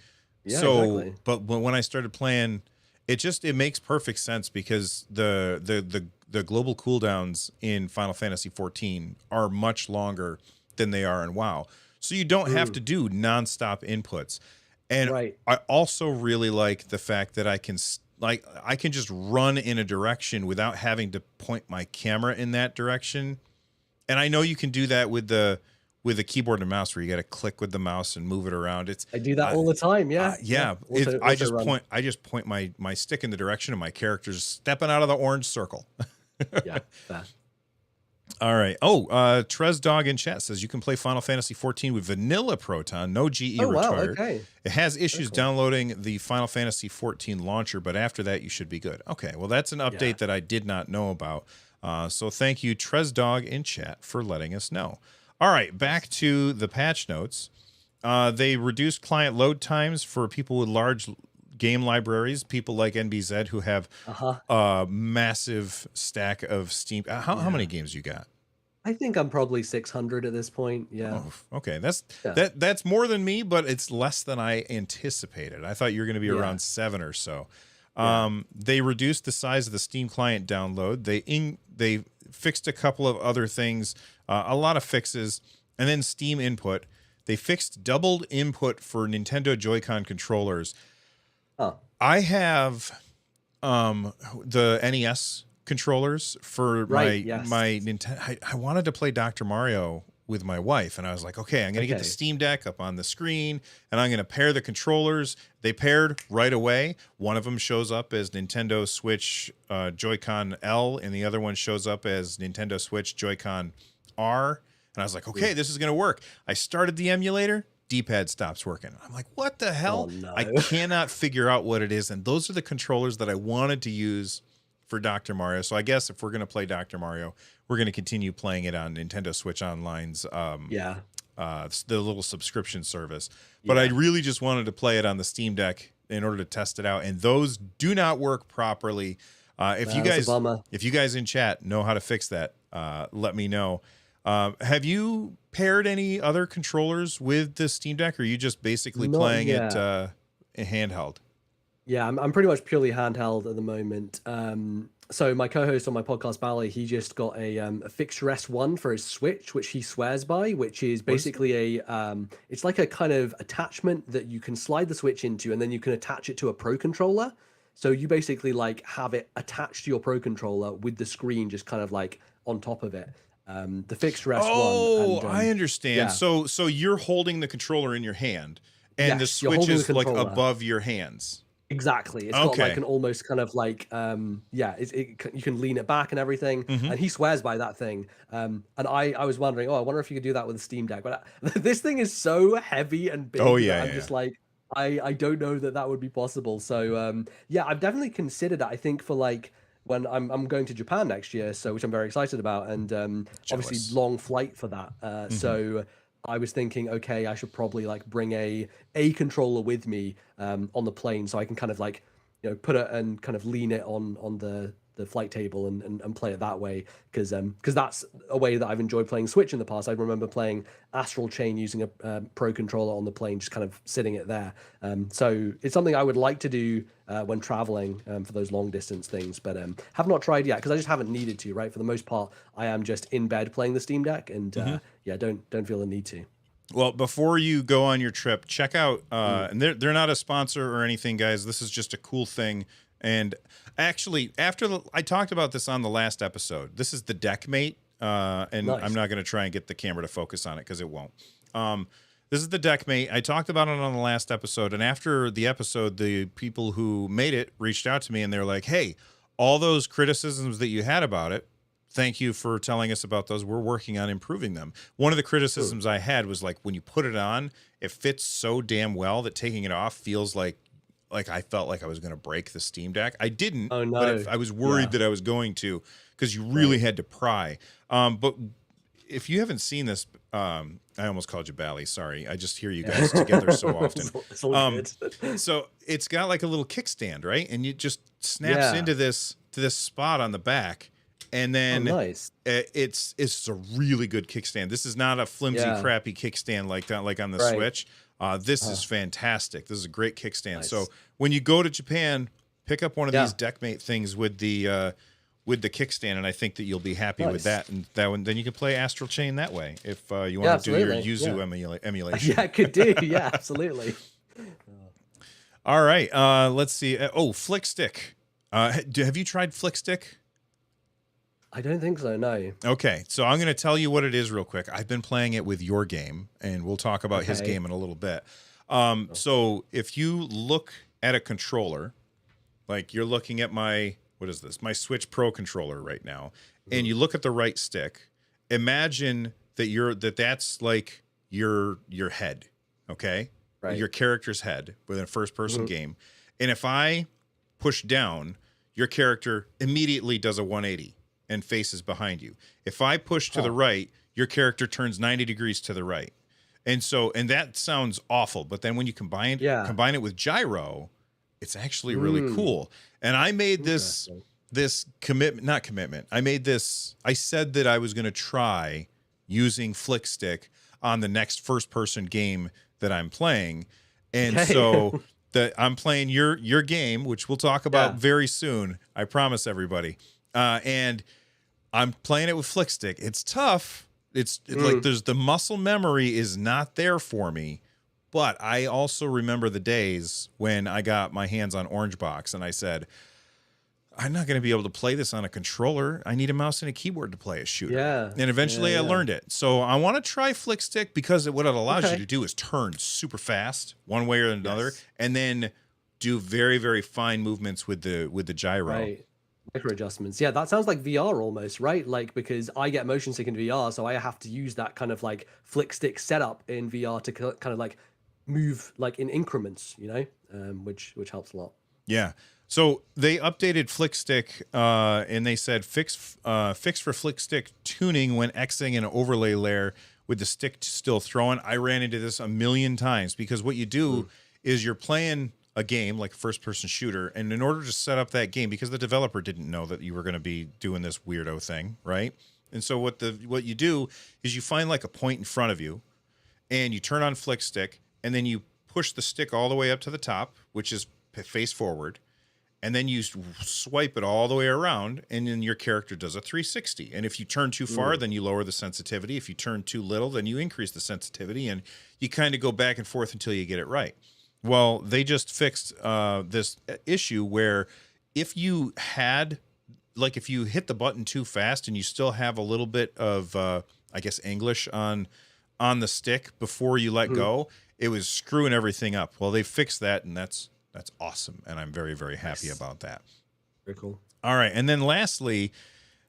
But when I started playing, it makes perfect sense because the global cooldowns in Final Fantasy 14 are much longer than they are in WoW. So you don't have to do nonstop inputs. And Right. I also really like the fact that I can just run in a direction without having to point my camera in that direction. And I know you can do that with the keyboard and mouse, where you got to click with the mouse and move it around. It's I do that all the time. Yeah. yeah. Auto run. I just point my stick in the direction of my character's stepping out of the orange circle. Yeah. Fair. All right. Oh, Trez Dog in chat says you can play Final Fantasy 14 with vanilla Proton, no GE required. Okay. It has issues downloading the Final Fantasy 14 launcher, but after that you should be good. Okay. Well, that's an update that I did not know about. So thank you, Trez Dog in chat, for letting us know. All right, back to the patch notes. They reduced client load times for people with large game libraries, people like NBZ who have a massive stack of Steam. How many games you got? I think I'm probably 600 at this point. Yeah. Oh, okay, that's more than me, but it's less than I anticipated. I thought you were going to be around 7 or so. They reduced the size of the Steam client download. They fixed a couple of other things, a lot of fixes, and then Steam input. They fixed doubled input for Nintendo Joy-Con controllers. I have the NES controllers for my Nintendo. I wanted to play Dr. Mario with my wife, and I was like, okay, I'm going to get the Steam Deck up on the screen, and I'm going to pair the controllers. They paired right away. One of them shows up as Nintendo Switch Joy-Con L, and the other one shows up as Nintendo Switch Joy-Con R. And I was like, okay, this is going to work. I started the emulator. D-pad stops working. I'm like, what the hell? Oh, no. I cannot figure out what it is. And those are the controllers that I wanted to use for Dr. Mario. So I guess if we're going to play Dr. Mario, we're going to continue playing it on Nintendo Switch Online's the little subscription service. But I really just wanted to play it on the Steam Deck in order to test it out. And those do not work properly. If you guys in chat know how to fix that, let me know. Have you paired any other controllers with the Steam Deck, or are you just basically playing it handheld? Yeah, I'm pretty much purely handheld at the moment. So my co-host on my podcast, Bally, he just got a Fixture S1 for his Switch, which he swears by, which is basically it's like a kind of attachment that you can slide the Switch into, and then you can attach it to a Pro controller. So you basically like have it attached to your Pro controller with the screen just kind of like on top of it. The Fixture S1. Oh, I understand. Yeah. So you're holding the controller in your hand, and the Switch is like above your hands. Exactly. It's got like an almost kind of like you can lean it back and everything. And he swears by that thing. And I was wondering, I wonder if you could do that with a Steam Deck. But this thing is so heavy and big. I'm just like, I don't know that would be possible. So I've definitely considered it. I think for like when I'm going to Japan next year, so which I'm very excited about, and obviously long flight for that. So I was thinking, okay, I should probably like bring a controller with me on the plane, so I can kind of like put it and kind of lean it on the flight table and play it that way, because that's a way that I've enjoyed playing Switch in the past. I remember playing Astral Chain using a Pro controller on the plane, just kind of sitting it there. So it's something I would like to do when traveling for those long distance things, but have not tried yet because I just haven't needed to. Right, for the most part, I am just in bed playing the Steam Deck, and don't feel the need to. Well, before you go on your trip, check out and they're not a sponsor or anything, guys. This is just a cool thing. And actually, I talked about this on the last episode. This is the Deckmate, and nice. I'm not going to try and get the camera to focus on it because it won't. This is the Deckmate. I talked about it on the last episode, and after the episode, the people who made it reached out to me, and they're like, hey, all those criticisms that you had about it, thank you for telling us about those. We're working on improving them. One of the criticisms I had was like, when you put it on, it fits so damn well that taking it off feels like I felt like I was going to break the Steam Deck. I didn't, but I was worried that I was going to, because you really had to pry. But if you haven't seen this, I almost called you Bally. Sorry. I just hear you guys together so often. It's all good. So it's got like a little kickstand, right? And it just snaps into this spot on the back. And then it's a really good kickstand. This is not a flimsy, crappy kickstand like that, like on the Switch. This is fantastic. This is a great kickstand. Nice. So when you go to Japan, Pick up one of Yeah. these deckmate things with the kickstand, and I think that you'll be happy with Nice. that. And that one, then you can play Astral Chain that way if you Yeah, want to do your absolutely. Yuzu emulation. Yeah, could do. Yeah, absolutely. All right, let's see. Flick Stick. Have you tried Flick Stick? I don't think so, no. Okay, so I'm going to tell you what it is real quick. I've been playing it with your game, and we'll talk about his Okay. game in a little bit. So if you look at a controller, like you're looking at my Switch Pro controller right now, and you look at the right stick, imagine that that's like your head, okay? Right. Your character's head within a first-person game. And if I push down, your character immediately does a 180 and faces behind you. If I push to the right, your character turns 90 degrees to the right. And that sounds awful, but then when you combine it with gyro, it's actually really cool. And I made this commitment. I said that I was going to try using Flick Stick on the next first-person game that I'm playing. And so I'm playing your game, which we'll talk about very soon. I promise everybody. And I'm playing it with Flick Stick. It's tough. It's like the muscle memory is not there for me. But I also remember the days when I got my hands on Orange Box and I said, I'm not going to be able to play this on a controller. I need a mouse and a keyboard to play a shooter. Yeah. And eventually I learned it. So I want to try Flick Stick because what it allows you to do is turn super fast one way or another, and then do very, very fine movements with the gyro. Right. Micro adjustments. Yeah, that sounds like VR almost, right? Like, because I get motion sick in VR, so I have to use that kind of like Flick Stick setup in VR to kind of like move like in increments, which helps a lot. Yeah. So they updated Flick Stick, and they said fix for Flick Stick tuning when exiting an overlay layer with the stick still throwing. I ran into this a million times because what you do is you're playing a game like a first-person shooter, and in order to set up that game, because the developer didn't know that you were going to be doing this weirdo thing, right? And so what you do is you find like a point in front of you, and you turn on Flick Stick, and then you push the stick all the way up to the top, which is face forward, and then you swipe it all the way around, and then your character does a 360. And if you turn too far, then you lower the sensitivity. If you turn too little, then you increase the sensitivity, and you kind of go back and forth until you get it right. Well, they just fixed this issue where if you hit the button too fast and you still have a little bit of, English on the stick before you let go, it was screwing everything up. Well, they fixed that, and that's awesome, and I'm very, very happy about that. Very cool. All right, and then lastly,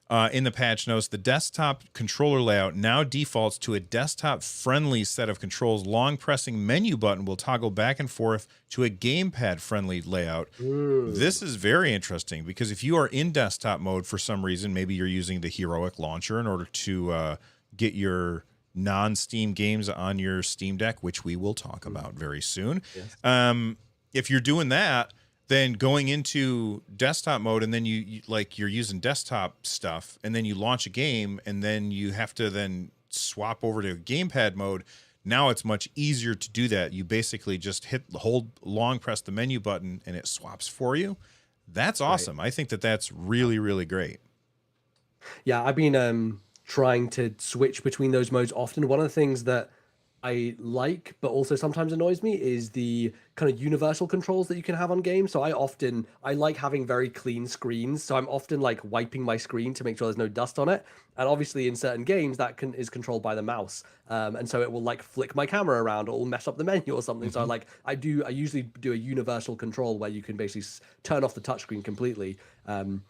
in the patch notes, the desktop controller layout now defaults to a desktop-friendly set of controls. Long pressing menu button will toggle back and forth to a gamepad-friendly layout. This is very interesting because if you are in desktop mode for some reason, maybe you're using the Heroic launcher in order to get your non-Steam games on your Steam Deck, which we will talk about very soon. Yes. If you're doing that, then going into desktop mode, and then you're using desktop stuff, and then you launch a game, and then you have to then swap over to gamepad mode. Now it's much easier to do that. You basically just long press the menu button, and it swaps for you. That's awesome. Right. I think that's really, really great. Yeah, I've been trying to switch between those modes often. One of the things that I like, but also sometimes annoys me, is the kind of universal controls that you can have on games. So I like having very clean screens. So I'm often like wiping my screen to make sure there's no dust on it. And obviously in certain games that is controlled by the mouse. And so it will like flick my camera around or it will mess up the menu or something. So I usually do a universal control where you can basically turn off the touchscreen completely. And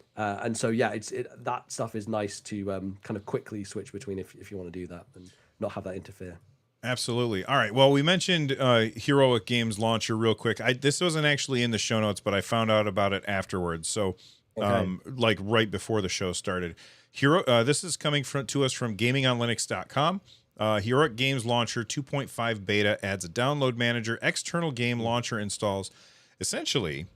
so, yeah, that stuff is nice to kind of quickly switch between if you want to do that and not have that interfere. Absolutely. All right. Well, we mentioned Heroic Games Launcher real quick. This wasn't actually in the show notes, but I found out about it afterwards. So, like right before the show started. This is coming to us from gamingonlinux.com. Heroic Games Launcher 2.5 beta adds a download manager, external game launcher installs. Essentially,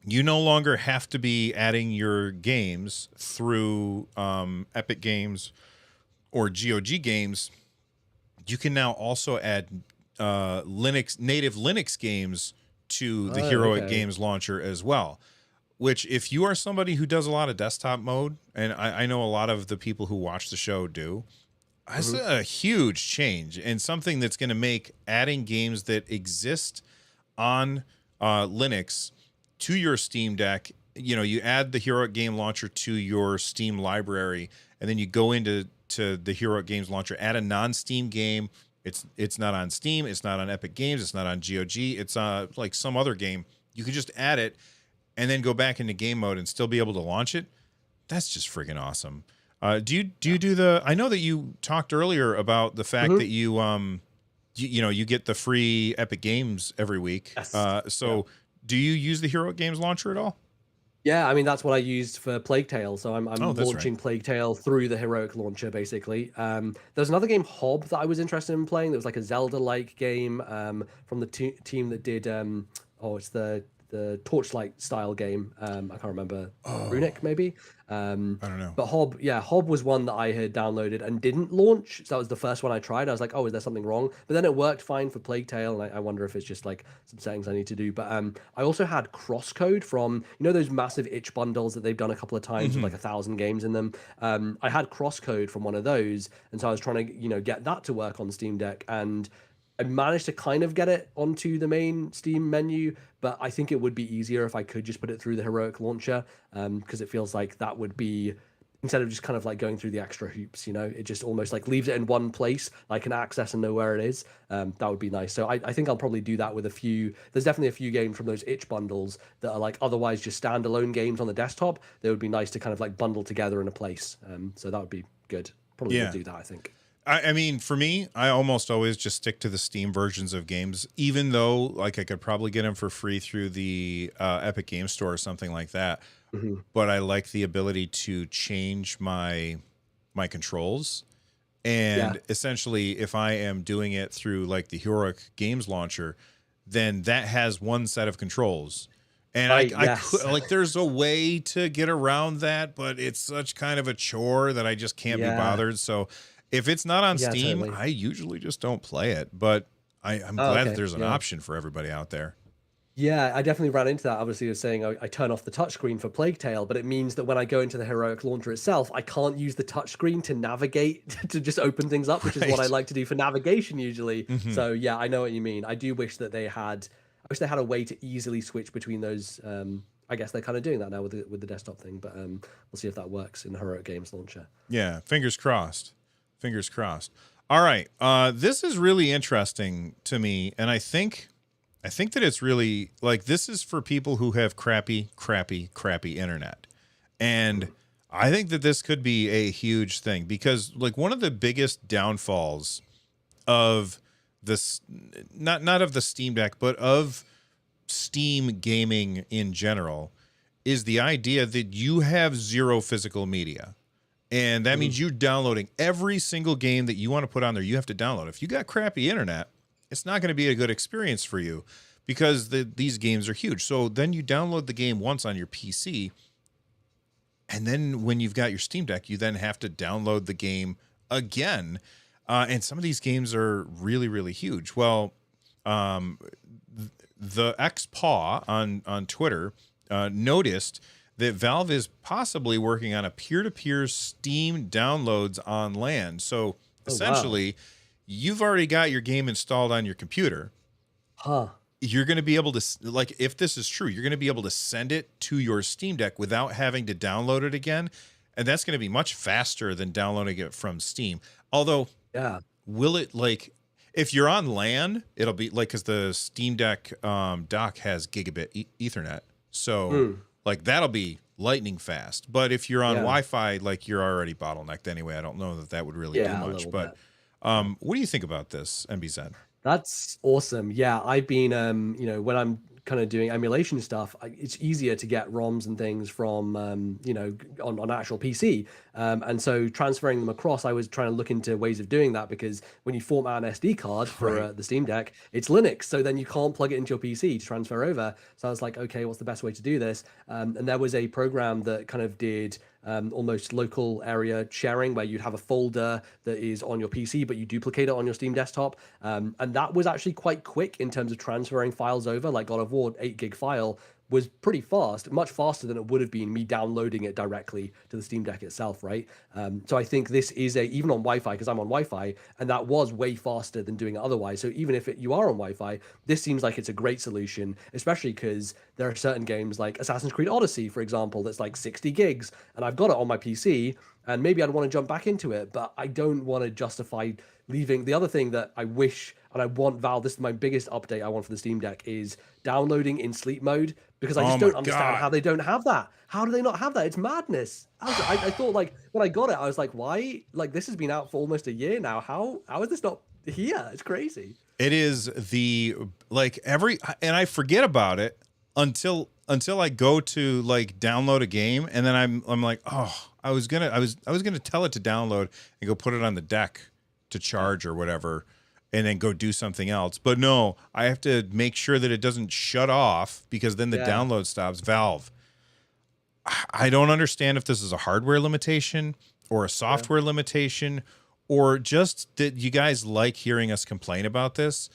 you no longer have to be adding your games through Epic Games or GOG Games. You can now also add native Linux games to the Oh, Heroic okay. Games launcher as well. Which, if you are somebody who does a lot of desktop mode, and I know a lot of the people who watch the show do, that's Hmm. a huge change and something that's going to make adding games that exist on Linux to your Steam Deck. You know, you add the Heroic Game Launcher to your Steam library, and then you go into the Heroic Games Launcher, add a non-Steam game. It's not on Steam, it's not on Epic Games, it's not on GOG, it's like some other game. You can just add it and then go back into game mode and still be able to launch it. That's just freaking awesome. Do you do the? I know that you talked earlier about the fact Hmm. that you get the free Epic Games every week. Yes. Yeah. So do you use the Hero Games launcher at all? Yeah, I mean that's what I used for Plague Tale. So Oh, I'm that's right. launching Plague Tale through the heroic launcher basically. There's another game Hob that I was interested in playing. There was like a Zelda-like game from the team that did it's the Torchlight style game. I can't remember. Oh, Runic maybe. Um, I don't know. but Hob, yeah, Hob was one that I had downloaded and didn't launch. So that was the first one I tried. I was like, oh, is there something wrong? But then it worked fine for Plague Tale, and I wonder if it's just like some settings I need to do. But I also had Crosscode from those massive itch bundles that they've done a couple of times with Hmm. like 1,000 games in them. I had Crosscode from one of those, and so I was trying to get that to work on Steam Deck, and I managed to kind of get it onto the main Steam menu, but I think it would be easier if I could just put it through the heroic launcher, because it feels like that would be, instead of just kind of like going through the extra hoops, it just almost like leaves it in one place. I can access and know where it is. That would be nice. So I think I'll probably do that with a few. There's definitely a few games from those itch bundles that are like otherwise just standalone games on the desktop. They would be nice to kind of like bundle together in a place. So that would be good. Probably will Yeah. do that, I think. I mean, for me, I almost always just stick to the Steam versions of games, even though like I could probably get them for free through the Epic Game Store or something like that. Hmm. But I like the ability to change my controls. Yeah. And essentially, if I am doing it through like the Heroic Games Launcher, then that has one set of controls. And Right. I could Yes. like, there's a way to get around that, but it's such kind of a chore that I just can't be Yeah. bothered. So if it's not on Yeah. Steam, Totally. I usually just don't play it. But I'm Oh, glad that okay. there's an Yeah. option for everybody out there. Yeah, I definitely ran into that. Obviously, you're saying I turn off the touchscreen for Plague Tale, but it means that when I go into the heroic launcher itself, I can't use the touchscreen to navigate to just open things up, which is what I Right. like to do for navigation usually. Hmm. So yeah, I know what you mean. I do wish that they had. I wish they had a way to easily switch between those. I guess they're kind of doing that now with the desktop thing, but we'll see if that works in the heroic games launcher. Yeah. Fingers crossed. Fingers crossed. All right. This is really interesting to me. And I think that it's really like this is for people who have crappy, crappy, crappy internet. And Mm. I think that this could be a huge thing because like one of the biggest downfalls of this not of the Steam Deck, but of Steam gaming in general is the idea that you have zero physical media. And that Mm. means you downloading every single game that you want to put on there, you have to download. If you got crappy internet, it's not going to be a good experience for you because these games are huge. So then you download the game once on your PC. And then when you've got your Steam Deck, you then have to download the game again. And some of these games are really, really huge. Well, um, the ex-paw on Twitter noticed that Valve is possibly working on a peer-to-peer Steam downloads on LAN. So Oh wow. essentially, you've already got your game installed on your computer. Huh. You're going to be able to, like, if this is true, you're going to be able to send it to your Steam Deck without having to download it again. And that's going to be much faster than downloading it from Steam. Although, Yeah. will it, like, if you're on LAN, it'll be like, because the Steam Deck dock has gigabit Ethernet. So, Mm. like, that'll be lightning fast. But if you're on Yeah. Wi-Fi, like, you're already bottlenecked anyway. I don't know that that would really do Yeah. A much. little But bit. Yeah. what do you think about this, MBZ? That's awesome. Yeah, I've been, when I'm kind of doing emulation stuff, it's easier to get ROMs and things from, on actual PC. And so transferring them across, I was trying to look into ways of doing that because when you format an SD card for Right. the Steam Deck, it's Linux. So then you can't plug it into your PC to transfer over. So I was like, okay, what's the best way to do this? And there was a program that kind of did almost local area sharing, where you'd have a folder that is on your PC, but you duplicate it on your Steam desktop. And that was actually quite quick in terms of transferring files over. Like God of War 8 gig file was pretty fast, much faster than it would have been me downloading it directly to the Steam Deck itself, right? So I think this is even on Wi-Fi, because I'm on Wi-Fi, and that was way faster than doing it otherwise. So even if you are on Wi-Fi, this seems like it's a great solution, especially because there are certain games like Assassin's Creed Odyssey, for example, that's like 60 gigs, and I've got it on my PC, and maybe I'd want to jump back into it, but I don't want to justify leaving. The other thing that I wish and I want Valve, this is my biggest update I want for the Steam Deck, is downloading in sleep mode, because I just don't understand how they don't have that. How do they not have that? It's madness. I thought, like, when I got it, I was like, why? Like, this has been out for almost a year now. How is this not here? It's crazy. It is and I forget about it until I go to like download a game, and then I'm like, oh, I was gonna tell it to download and go put it on the deck to charge or whatever, and then go do something else. But no, I have to make sure that it doesn't shut off, because then the download stops. Valve, I don't understand if this is a hardware limitation or a software limitation, or just that you guys like hearing us complain about this.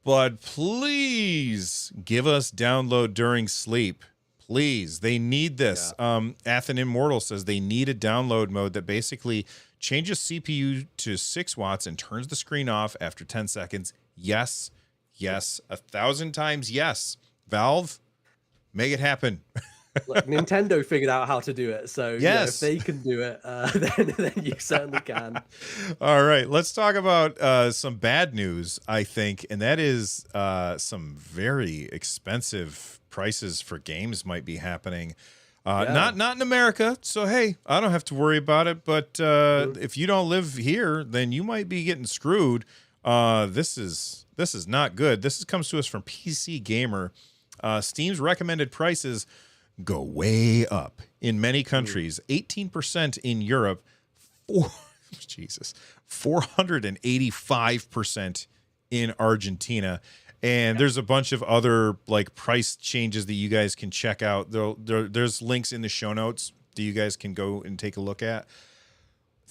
But please give us download during sleep. Please. They need this. Athen Immortal says they need a download mode that basically changes CPU to 6 watts and turns the screen off after 10 seconds. Yes. 1,000 times yes. Valve, make it happen. Look, Nintendo figured out how to do it, so yes, if they can do it, then you certainly can. All right, let's talk about some bad news, I think, and that is some very expensive prices for games might be happening. Not in America, so hey, I don't have to worry about it. But if you don't live here, then you might be getting screwed. This is not good. This comes to us from PC Gamer. Steam's recommended prices go way up in many countries. 18% in Europe. 485% in Argentina. And there's a bunch of other like price changes that you guys can check out. There's links in the show notes that you guys can go and take a look at.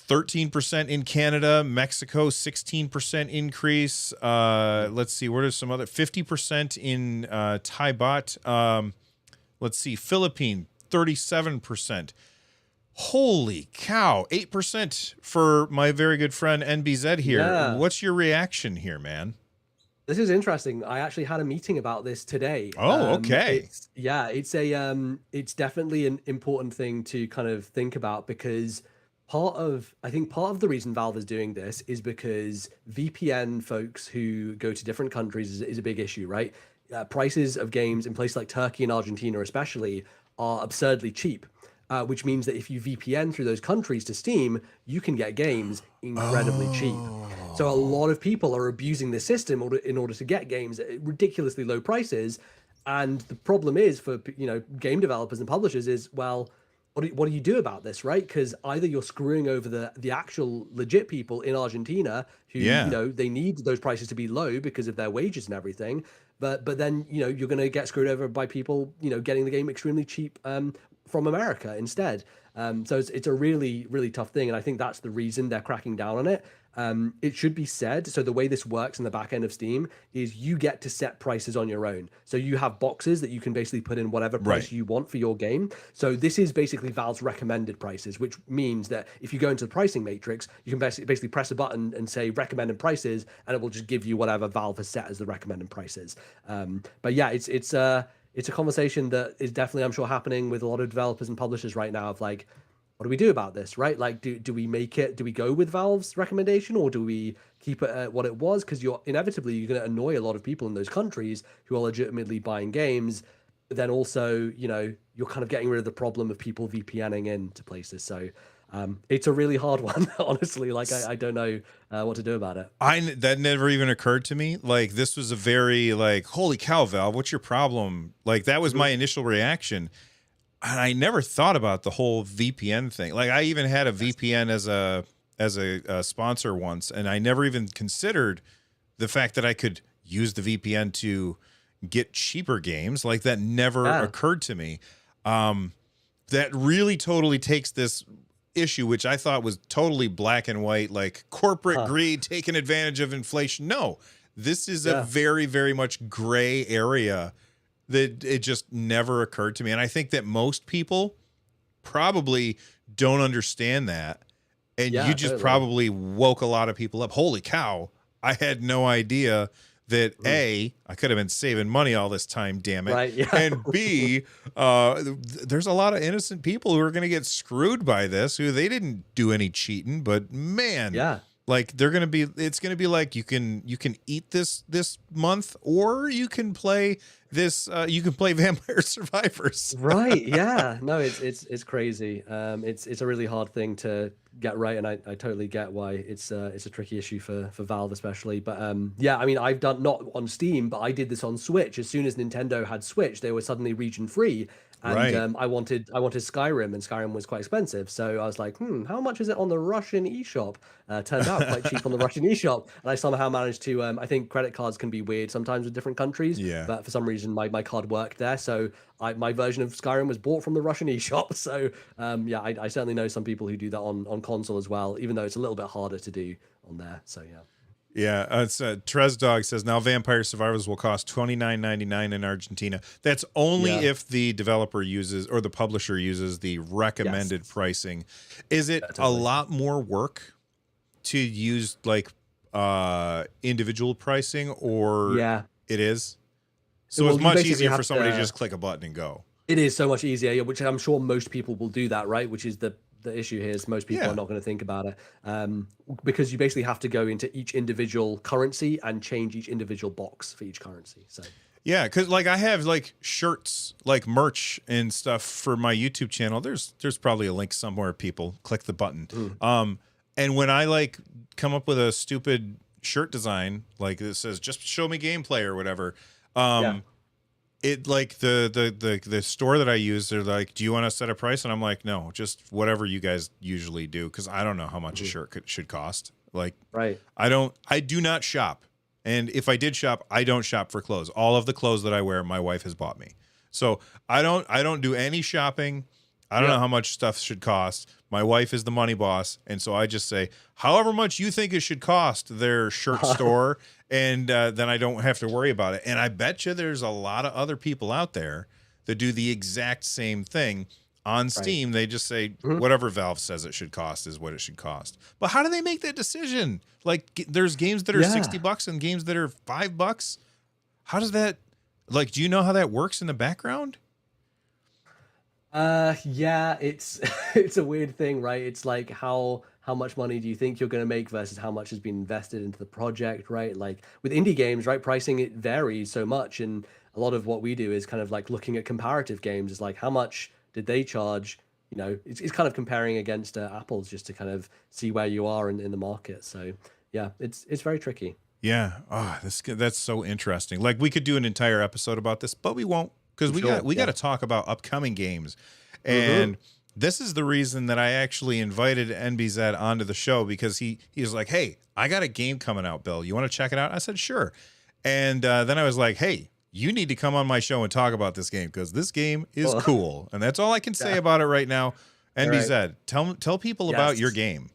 13% in Canada, Mexico, 16% increase. Let's see, what are some other 50% in Thai baht. Let's see, Philippines, 37%. Holy cow, 8% for my very good friend NBZ here. Yeah. What's your reaction here, man? This is interesting. I actually had a meeting about this today. Oh, okay. It's definitely an important thing to kind of think about, because I think part of the reason Valve is doing this is because VPN folks who go to different countries is a big issue, right? Prices of games in places like Turkey and Argentina especially are absurdly cheap, which means that if you VPN through those countries to Steam, you can get games incredibly cheap. So a lot of people are abusing the system in order to get games at ridiculously low prices. And the problem is for game developers and publishers is, well, what do you do about this, right? Because either you're screwing over the actual legit people in Argentina who they need those prices to be low because of their wages and everything, but then you're going to get screwed over by people getting the game extremely cheap from America instead. So it's a really, really tough thing, and I think that's the reason they're cracking down on it. It should be said, so the way this works in the back end of Steam is you get to set prices on your own. So you have boxes that you can basically put in whatever price you want for your game. So this is basically Valve's recommended prices, which means that if you go into the pricing matrix, you can basically press a button and say recommended prices, and it will just give you whatever Valve has set as the recommended prices. But yeah, it's a conversation that is definitely, I'm sure, happening with a lot of developers and publishers right now of like, what do we do about this, right? Like, do we go with Valve's recommendation, or do we keep it at what it was? Because you're going to annoy a lot of people in those countries who are legitimately buying games. But then also, you're kind of getting rid of the problem of people VPNing into places. So it's a really hard one, honestly. Like, I don't know what to do about it. That never even occurred to me. Like, this was a very like, holy cow, Valve, what's your problem? Like, that was my initial reaction. And I never thought about the whole VPN thing. Like, I even had a VPN as a sponsor once, and I never even considered the fact that I could use the VPN to get cheaper games. Like, that never occurred to me. that really totally takes this issue, which I thought was totally black and white, like corporate Huh. greed taking advantage of inflation. No, this is a Yeah. very, very much gray area that it just never occurred to me. And I think that most people probably don't understand that. And you Yeah, just totally. probably woke a lot of people up. Holy cow. I had no idea that Mhm. I could have been saving money all this time, damn it. Right. Yeah. And B, there's a lot of innocent people who are going to get screwed by this, who they didn't do any cheating, but man, Yeah. like it's going to be like you can eat this month, or you can play you can play Vampire Survivors. Right. Yeah. No, it's crazy. It's a really hard thing to get right, and I totally get why it's a tricky issue for Valve especially. But yeah, I mean, I've done not on Steam, but I did this on Switch. As soon as Nintendo had Switch, they were suddenly region free. And Right. I wanted Skyrim, and Skyrim was quite expensive. So I was like, how much is it on the Russian eShop? Turned out quite cheap on the Russian eShop, and I somehow managed to. I think credit cards can be weird sometimes with different countries, Yeah. but for some reason my card worked there. So my version of Skyrim was bought from the Russian eShop. So yeah, I certainly know some people who do that on console as well, even though it's a little bit harder to do on there. So yeah. Yeah, it's Trez Dog says now Vampire Survivors will cost $29.99 in Argentina. That's only Yeah. if the developer uses or the publisher uses the recommended Yes. pricing. Is it a Totally. lot more work to use like individual pricing, or Yeah. it is? So Well, it's you much basically easier for have somebody to to. just click a button and go. It is so much easier, yeah, which I'm sure most people will do that, right? Which is the issue here is most people are Yeah. not going to think about it, because you basically have to go into each individual currency and change each individual box for each currency. So Yeah, because like I have like shirts, like merch and stuff for my YouTube channel. There's probably a link somewhere. People click the button. mm, And when I like come up with a stupid shirt design like that says just show me gameplay or whatever, yeah, it like the store that I use, they're like, do you want to set a price? And I'm like, no, just whatever you guys usually do, because I don't know how much a mhm, shirt should cost. Like right, I do not shop. And if I did shop, I don't shop for clothes. All of the clothes that I wear, my wife has bought me. So I don't do any shopping. I don't know yeah, how much stuff should cost. My wife is the money boss, and so I just say, however much you think it should cost their shirt store, and then I don't have to worry about it. And I bet you there's a lot of other people out there that do the exact same thing. On right. Steam, they just say Mhm. whatever Valve says it should cost is what it should cost. But how do they make that decision? Like, there's games that are Yeah. $60 and games that are $5. How does that, like, do you know how that works in the background? Yeah, it's it's a weird thing, right? It's like how much money do you think you're going to make versus how much has been invested into the project, right? Like with indie games, right? Pricing it varies so much, and a lot of what we do is kind of like looking at comparative games. Is like how much did they charge? It's kind of comparing against apples just to kind of see where you are in the market. So yeah, it's very tricky. Yeah. Oh, that's so interesting. Like, we could do an entire episode about this, but we won't, because Sure. we got Yeah. to talk about upcoming games. Hmm. And this is the reason that I actually invited NBZ onto the show, because he was like, "Hey, I got a game coming out, Bill. You want to check it out?" I said, "Sure." And then I was like, "Hey, you need to come on my show and talk about this game, because this game is Well, cool." And that's all I can say yeah. about it right now. All right. NBZ, tell people about your Yes. game.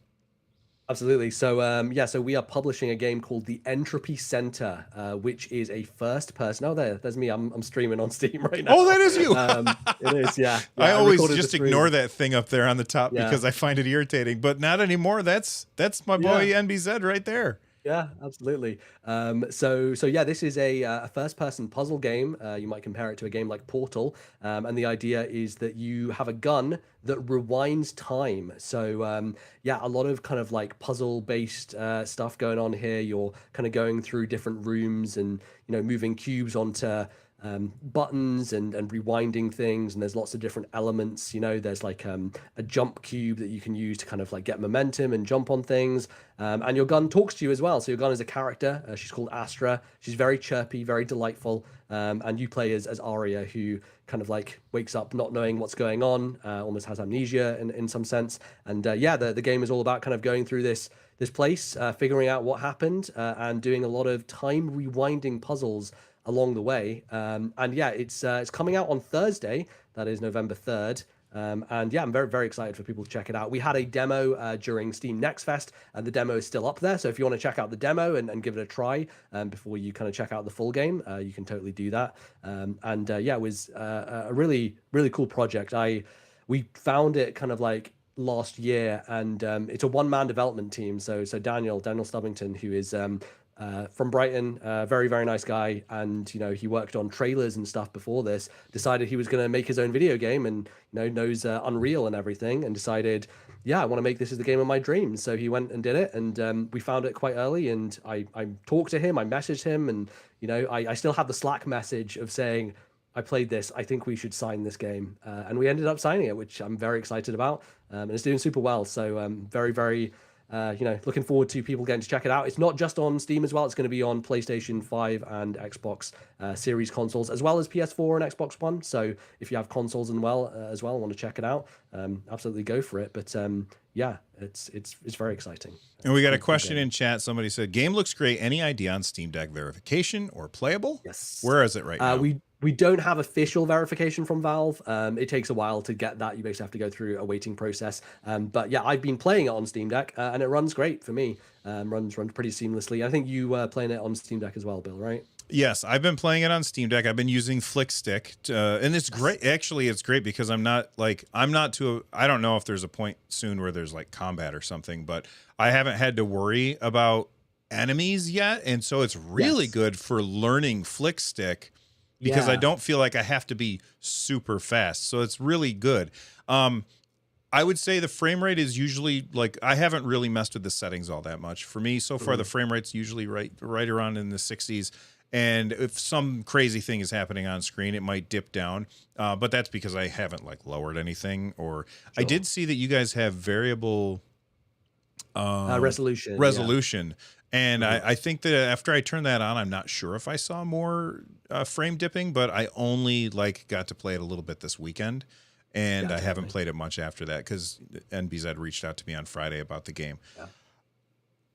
Absolutely. So, yeah, so we are publishing a game called the Entropy Centre, which is a first person. Oh, there's me. I'm streaming on Steam right Oh, now. that is you. It is, yeah, I yeah. I always recorded the just ignore stream. that thing up there on the top Yeah, because I find it irritating, but not anymore. That's my yeah. boy NBZ right there. Yeah, absolutely. So yeah, this is a first-person puzzle game. You might compare it to a game like Portal, and the idea is that you have a gun that rewinds time. So yeah, a lot of kind of like puzzle-based stuff going on here. You're kind of going through different rooms and moving cubes onto buttons and rewinding things, and there's lots of different elements. There's like a jump cube that you can use to kind of like get momentum and jump on things, and your gun talks to you as well. So your gun is a character. She's called Astra. She's very chirpy, very delightful, and you play as Aria, who kind of like wakes up not knowing what's going on, almost has amnesia in some sense. And yeah, the game is all about kind of going through this place, figuring out what happened, and doing a lot of time rewinding puzzles along the way. And yeah, it's coming out on Thursday. That is November 3rd. And yeah, I'm very, very excited for people to check it out. We had a demo during Steam Next Fest, and the demo is still up there. So if you want to check out the demo and give it a try before you kind of check out the full game, you can totally do that. And yeah, it was a really, really cool project. We found it kind of like last year, and it's a one-man development team. So Daniel Stubbington, who is from Brighton, very, very nice guy, and he worked on trailers and stuff before this. Decided he was going to make his own video game, and knows Unreal and everything, and decided, yeah, I want to make this as the game of my dreams. So he went and did it, and we found it quite early. And I talked to him, I messaged him, and I still have the Slack message of saying, I played this, I think we should sign this game, and we ended up signing it, which I'm very excited about, and it's doing super well. So very, very looking forward to people getting to check it out. It's not just on Steam as well. It's going to be on PlayStation 5 and Xbox Series consoles, as well as PS4 and Xbox One. So if you have consoles and as well, want to check it out, absolutely go for it. But yeah, it's very exciting. And we got a question in chat. Somebody said, "Game looks great. Any idea on Steam Deck verification or playable?" Yes. Where is it right now? We don't have official verification from Valve. It takes a while to get that. You basically have to go through a waiting process. But yeah, I've been playing it on Steam Deck, and it runs great for me. Runs pretty seamlessly. I think you were playing it on Steam Deck as well, Bill, right? Yes, I've been playing it on Steam Deck. I've been using Flick Stick, and it's great. Actually, it's great because I don't know if there's a point soon where there's like combat or something, but I haven't had to worry about enemies yet, and so it's really good for learning Flick Stick. Because I don't feel like I have to be super fast. So it's really good. I would say the frame rate is usually like, I haven't really messed with the settings all that much. For me, so far, the frame rate's usually right around in the 60s. And if some crazy thing is happening on screen, it might dip down. But that's because I haven't like lowered anything. Or I did see that you guys have variable resolution. Yeah. And I think that after I turned that on, I'm not sure if I saw more frame dipping, but I only got to play it a little bit this weekend, and I haven't played it much after that because NBZ reached out to me on Friday about the game. Yeah.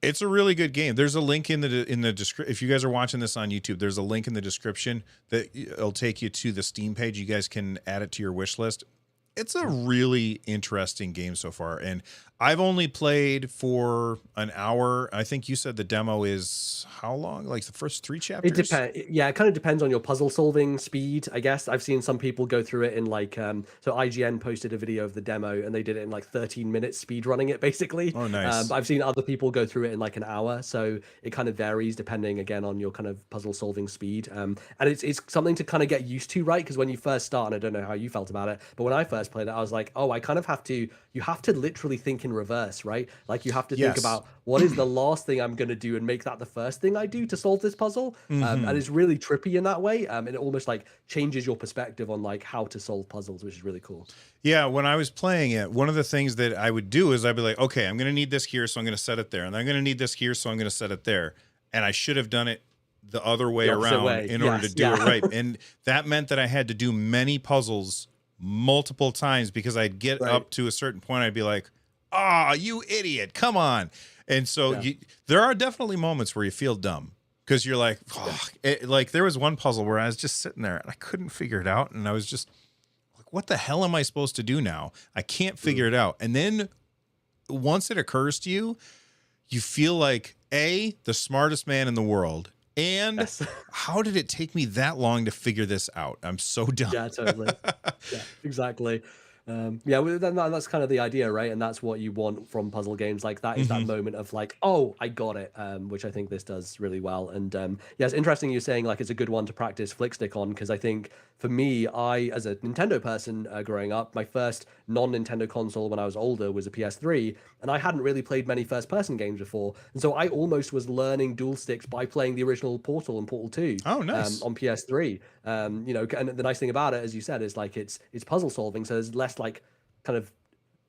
It's a really good game. There's a link in the description. If you guys are watching this on YouTube, there's a link in the description that it'll take you to the Steam page. You guys can add it to your wish list. It's a really interesting game so far, and I've only played for an hour. I think you said the demo is how long? Like the first 3 chapters? It depends. Yeah, it kind of depends on your puzzle solving speed, I guess. I've seen some people go through it in so IGN posted a video of the demo and they did it in 13 minutes speed running it basically. Oh, nice. But I've seen other people go through it in an hour. So it kind of varies depending again on your kind of puzzle solving speed. And it's something to kind of get used to, right? Because when you first start, and I don't know how you felt about it, but when I first played it, I was like, oh, I kind of you have to literally think in reverse, right? Like you have to think about what is the last thing I'm going to do and make that the first thing I do to solve this puzzle. And it's really trippy in that way. And it almost changes your perspective on how to solve puzzles, which is really cool. Yeah, when I was playing it, one of the things that I would do is I'd be like, okay, I'm going to need this here, so I'm going to set it there. And I'm going to need this here, so I'm going to set it there. And I should have done it the other way around in order to do it right. And that meant that I had to do many puzzles multiple times because I'd get up to a certain point. I'd be like, you idiot, come on. And so there are definitely moments where you feel dumb because you're like, there was one puzzle where I was just sitting there and I couldn't figure it out. And I was just like, what the hell am I supposed to do now? I can't figure it out. And then once it occurs to you, you feel like the smartest man in the world. And how did it take me that long to figure this out? I'm so dumb. Yeah, totally. Yeah, exactly. That's kind of the idea, right? And that's what you want from puzzle games like that is that moment of oh, I got it, which I think this does really well. And it's interesting you're saying it's a good one to practice flick stick on, because I think for me, as a Nintendo person growing up, my first non-Nintendo console when I was older was a PS3, and I hadn't really played many first-person games before, and so I almost was learning dual sticks by playing the original Portal and Portal 2. Oh, nice. On PS3. And the nice thing about it, as you said, is it's puzzle solving, so there's less kind of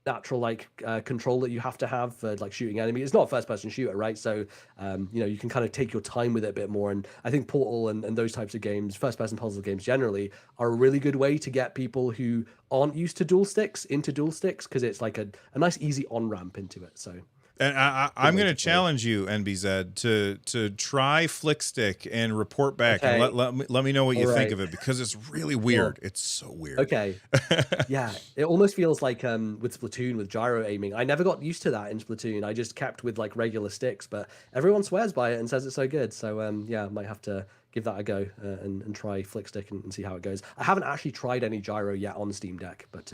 natural control that you have to have for shooting enemies. It's not a first person shooter, right? So you can kind of take your time with it a bit more. And I think Portal and those types of games, first person puzzle games generally, are a really good way to get people who aren't used to dual sticks into dual sticks, because it's a nice easy on ramp into it. So And Good I'm way going to to play. challenge you, NBZ, to try Flickstick and report back and Okay. let me know what All you think right. of it, because it's really Sure. weird. It's so weird. Okay. Yeah, it almost feels like with Splatoon with gyro aiming. I never got used to that in Splatoon. I just kept with like regular sticks, but everyone swears by it and says it's so good. So yeah, I might have to give that a go and try flick stick and see how it goes. I haven't actually tried any gyro yet on Steam Deck, but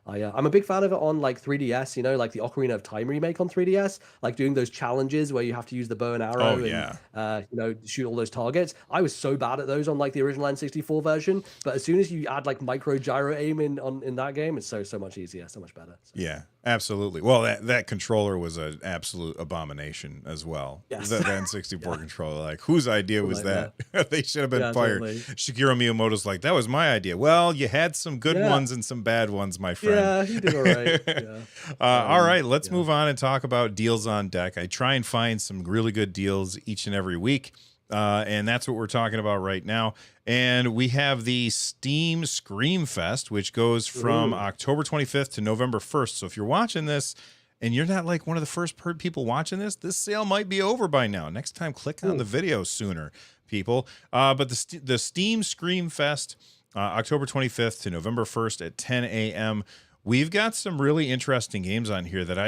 I'm a big fan of it on like 3DS. You know, like the Ocarina of Time remake on 3DS, like doing those challenges where you have to use the bow and Oh arrow and yeah. shoot all those targets. I was so bad at those on like the original N64 version, but as soon as you add like micro gyro aim in that game, it's so much easier, so much better. So, Yeah, absolutely. Well, that controller was an absolute abomination as well. yes. The N64 controller, like, whose idea was Nightmare. that? They should have been Yeah, fired. totally. Shigeru Miyamoto's like, that was my idea. Well, you had some good Yeah. ones and some bad ones, my friend. Yeah, he did all right. Yeah. All right, let's Yeah. move on and talk about deals on deck. I try and find some really good deals each and every week. And that's what we're talking about right now. And we have the Steam Scream Fest, which goes from October 25th to November 1st. So if you're watching this and you're not like one of the first people watching this sale might be over by now. Next time, click on the video sooner, people. But the Steam Scream Fest, October 25th to November 1st at 10 a.m. We've got some really interesting games on here that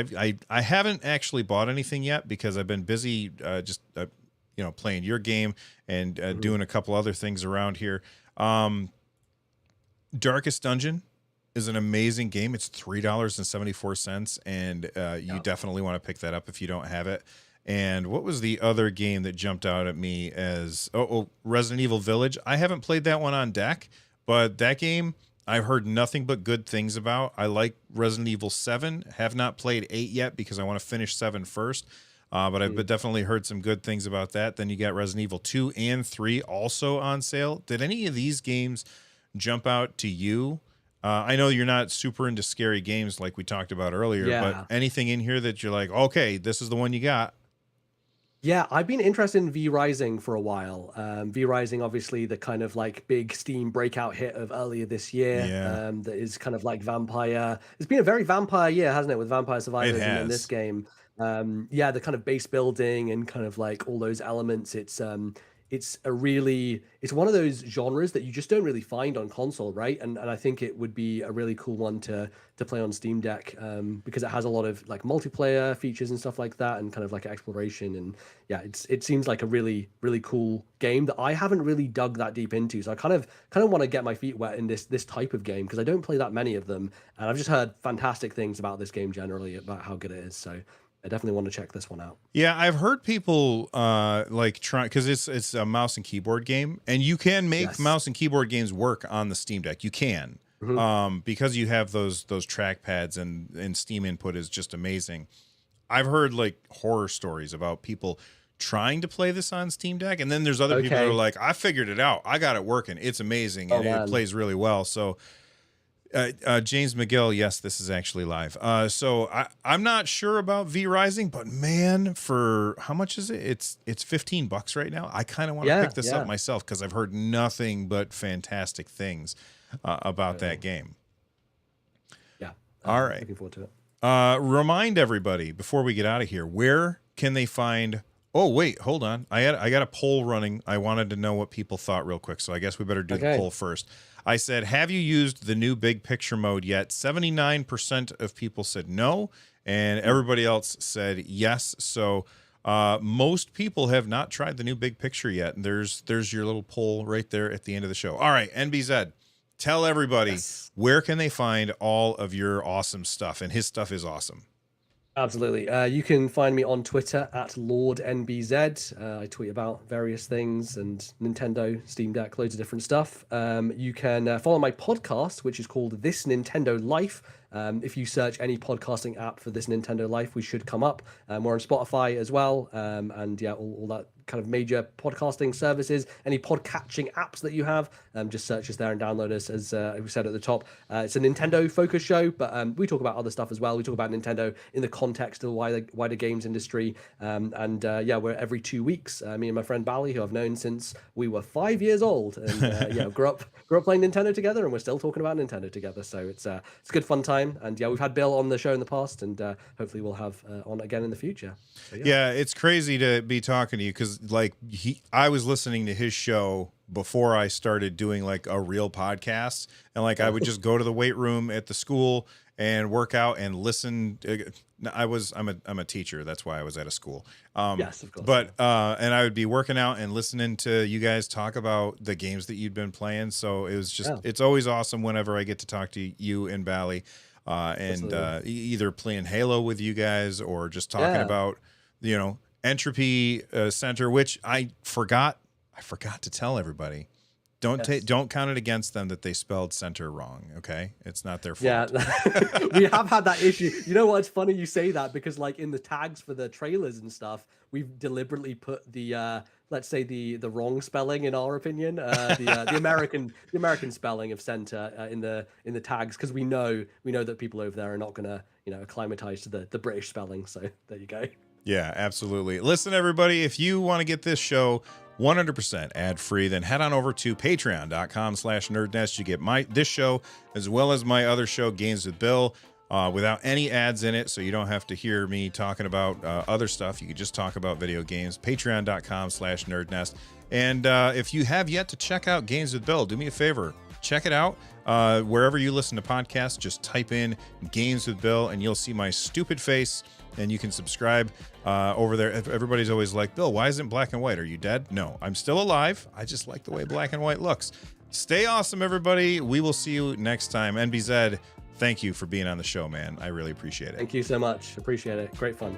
I haven't actually bought anything yet because I've been busy playing your game and doing a couple other things around here. Darkest Dungeon is an amazing game. It's $3.74, and you definitely want to pick that up if you don't have it. And what was the other game that jumped out at me as Resident Evil Village? I haven't played that one on deck, but that game I've heard nothing but good things about. I like Resident Evil 7. Have not played 8 yet because I want to finish 7 first. But I've definitely heard some good things about that. Then you got Resident Evil 2 and 3 also on sale. Did any of these games jump out to you? I know you're not super into scary games like we talked about earlier, but anything in here that you're like, okay, this is the one you got? Yeah, I've been interested in V Rising for a while. V Rising, obviously, the kind of like big Steam breakout hit of earlier this year. Yeah. That is kind of like vampire. It's been a very vampire year, hasn't it, with Vampire Survivors and then this game. Yeah, the kind of base building and kind of like all those elements. It's one of those genres that you just don't really find on console, right? And I think it would be a really cool one to play on Steam Deck because it has a lot of like multiplayer features and stuff like that, and kind of like exploration. And yeah, it seems like a really cool game that I haven't really dug that deep into. So I kind of want to get my feet wet in this type of game because I don't play that many of them, and I've just heard fantastic things about this game generally, about how good it is. So I definitely want to check this one out. Yeah, I've heard people like try, because it's a mouse and keyboard game, and you can make mouse and keyboard games work on the Steam Deck. You can, because you have those track pads and Steam input is just amazing. I've heard like horror stories about people trying to play this on Steam Deck, and then there's other people that are like, I figured it out, I got it working, it's amazing, and it plays really well. So James McGill, yes, this is actually live. So I'm not sure about V Rising, but man, for how much is it? It's $15 right now. I kind of want to pick this up myself because I've heard nothing but fantastic things about that game. Yeah. All right. Looking forward to it. Remind everybody before we get out of here, where can they find? Oh, wait, hold on. I got a poll running. I wanted to know what people thought real quick, so I guess we better do the poll first. I said, have you used the new big picture mode yet? 79% of people said no, and everybody else said yes. So most people have not tried the new big picture yet. And there's your little poll right there at the end of the show. All right, NBZ, tell everybody where can they find all of your awesome stuff, and his stuff is awesome. Absolutely. You can find me on Twitter at LordNBZ. I tweet about various things and Nintendo, Steam Deck, loads of different stuff. You can follow my podcast, which is called This Nintendo Life. If you search any podcasting app for This Nintendo Life, we should come up. We're on Spotify as well. And yeah, all that kind of major podcasting services, any podcatching apps that you have, just search us there and download us. As we said at the top, it's a Nintendo focus show, but we talk about other stuff as well. We talk about Nintendo in the context of the wider games industry. Yeah, we're every 2 weeks. Me and my friend Bally, who I've known since we were 5 years old, and yeah, grew up playing Nintendo together, and we're still talking about Nintendo together. So it's good fun times. again. And yeah, we've had Bill on the show in the past, and hopefully we'll have on again in the future. So, yeah, it's crazy to be talking to you because like I was listening to his show before I started doing like a real podcast, and like I would just go to the weight room at the school and work out and listen. I'm a teacher, that's why I was at a school. Yes, of course. But and I would be working out and listening to you guys talk about the games that you'd been playing. So it was just it's always awesome whenever I get to talk to you and Bally, and either playing Halo with you guys or just talking about Entropy Centre, which I forgot to tell everybody. Don't count it against them that they spelled center wrong. Okay, it's not their fault. Yeah, we have had that issue. You know what? It's funny you say that because like in the tags for the trailers and stuff, we've deliberately put the let's say the wrong spelling in our opinion, the American spelling of center in the tags because we know that people over there are not gonna acclimatize to the British spelling. So there you go. Yeah, absolutely. Listen, everybody, if you want to get this show 100% ad-free, then head on over to patreon.com/nerdnest. You get this show as well as my other show, Games with Bill, without any ads in it, so you don't have to hear me talking about other stuff. You can just talk about video games. Patreon.com/nerdnest. And if you have yet to check out Games with Bill, do me a favor. Check it out. Wherever you listen to podcasts, just type in Games with Bill, and you'll see my stupid face, and you can subscribe over there. Everybody's always like, Bill, why isn't black and white? Are you dead? No, I'm still alive. I just like the way black and white looks. Stay awesome, everybody. We will see you next time. NBZ, thank you for being on the show, man. I really appreciate it. Thank you so much. Appreciate it. Great fun.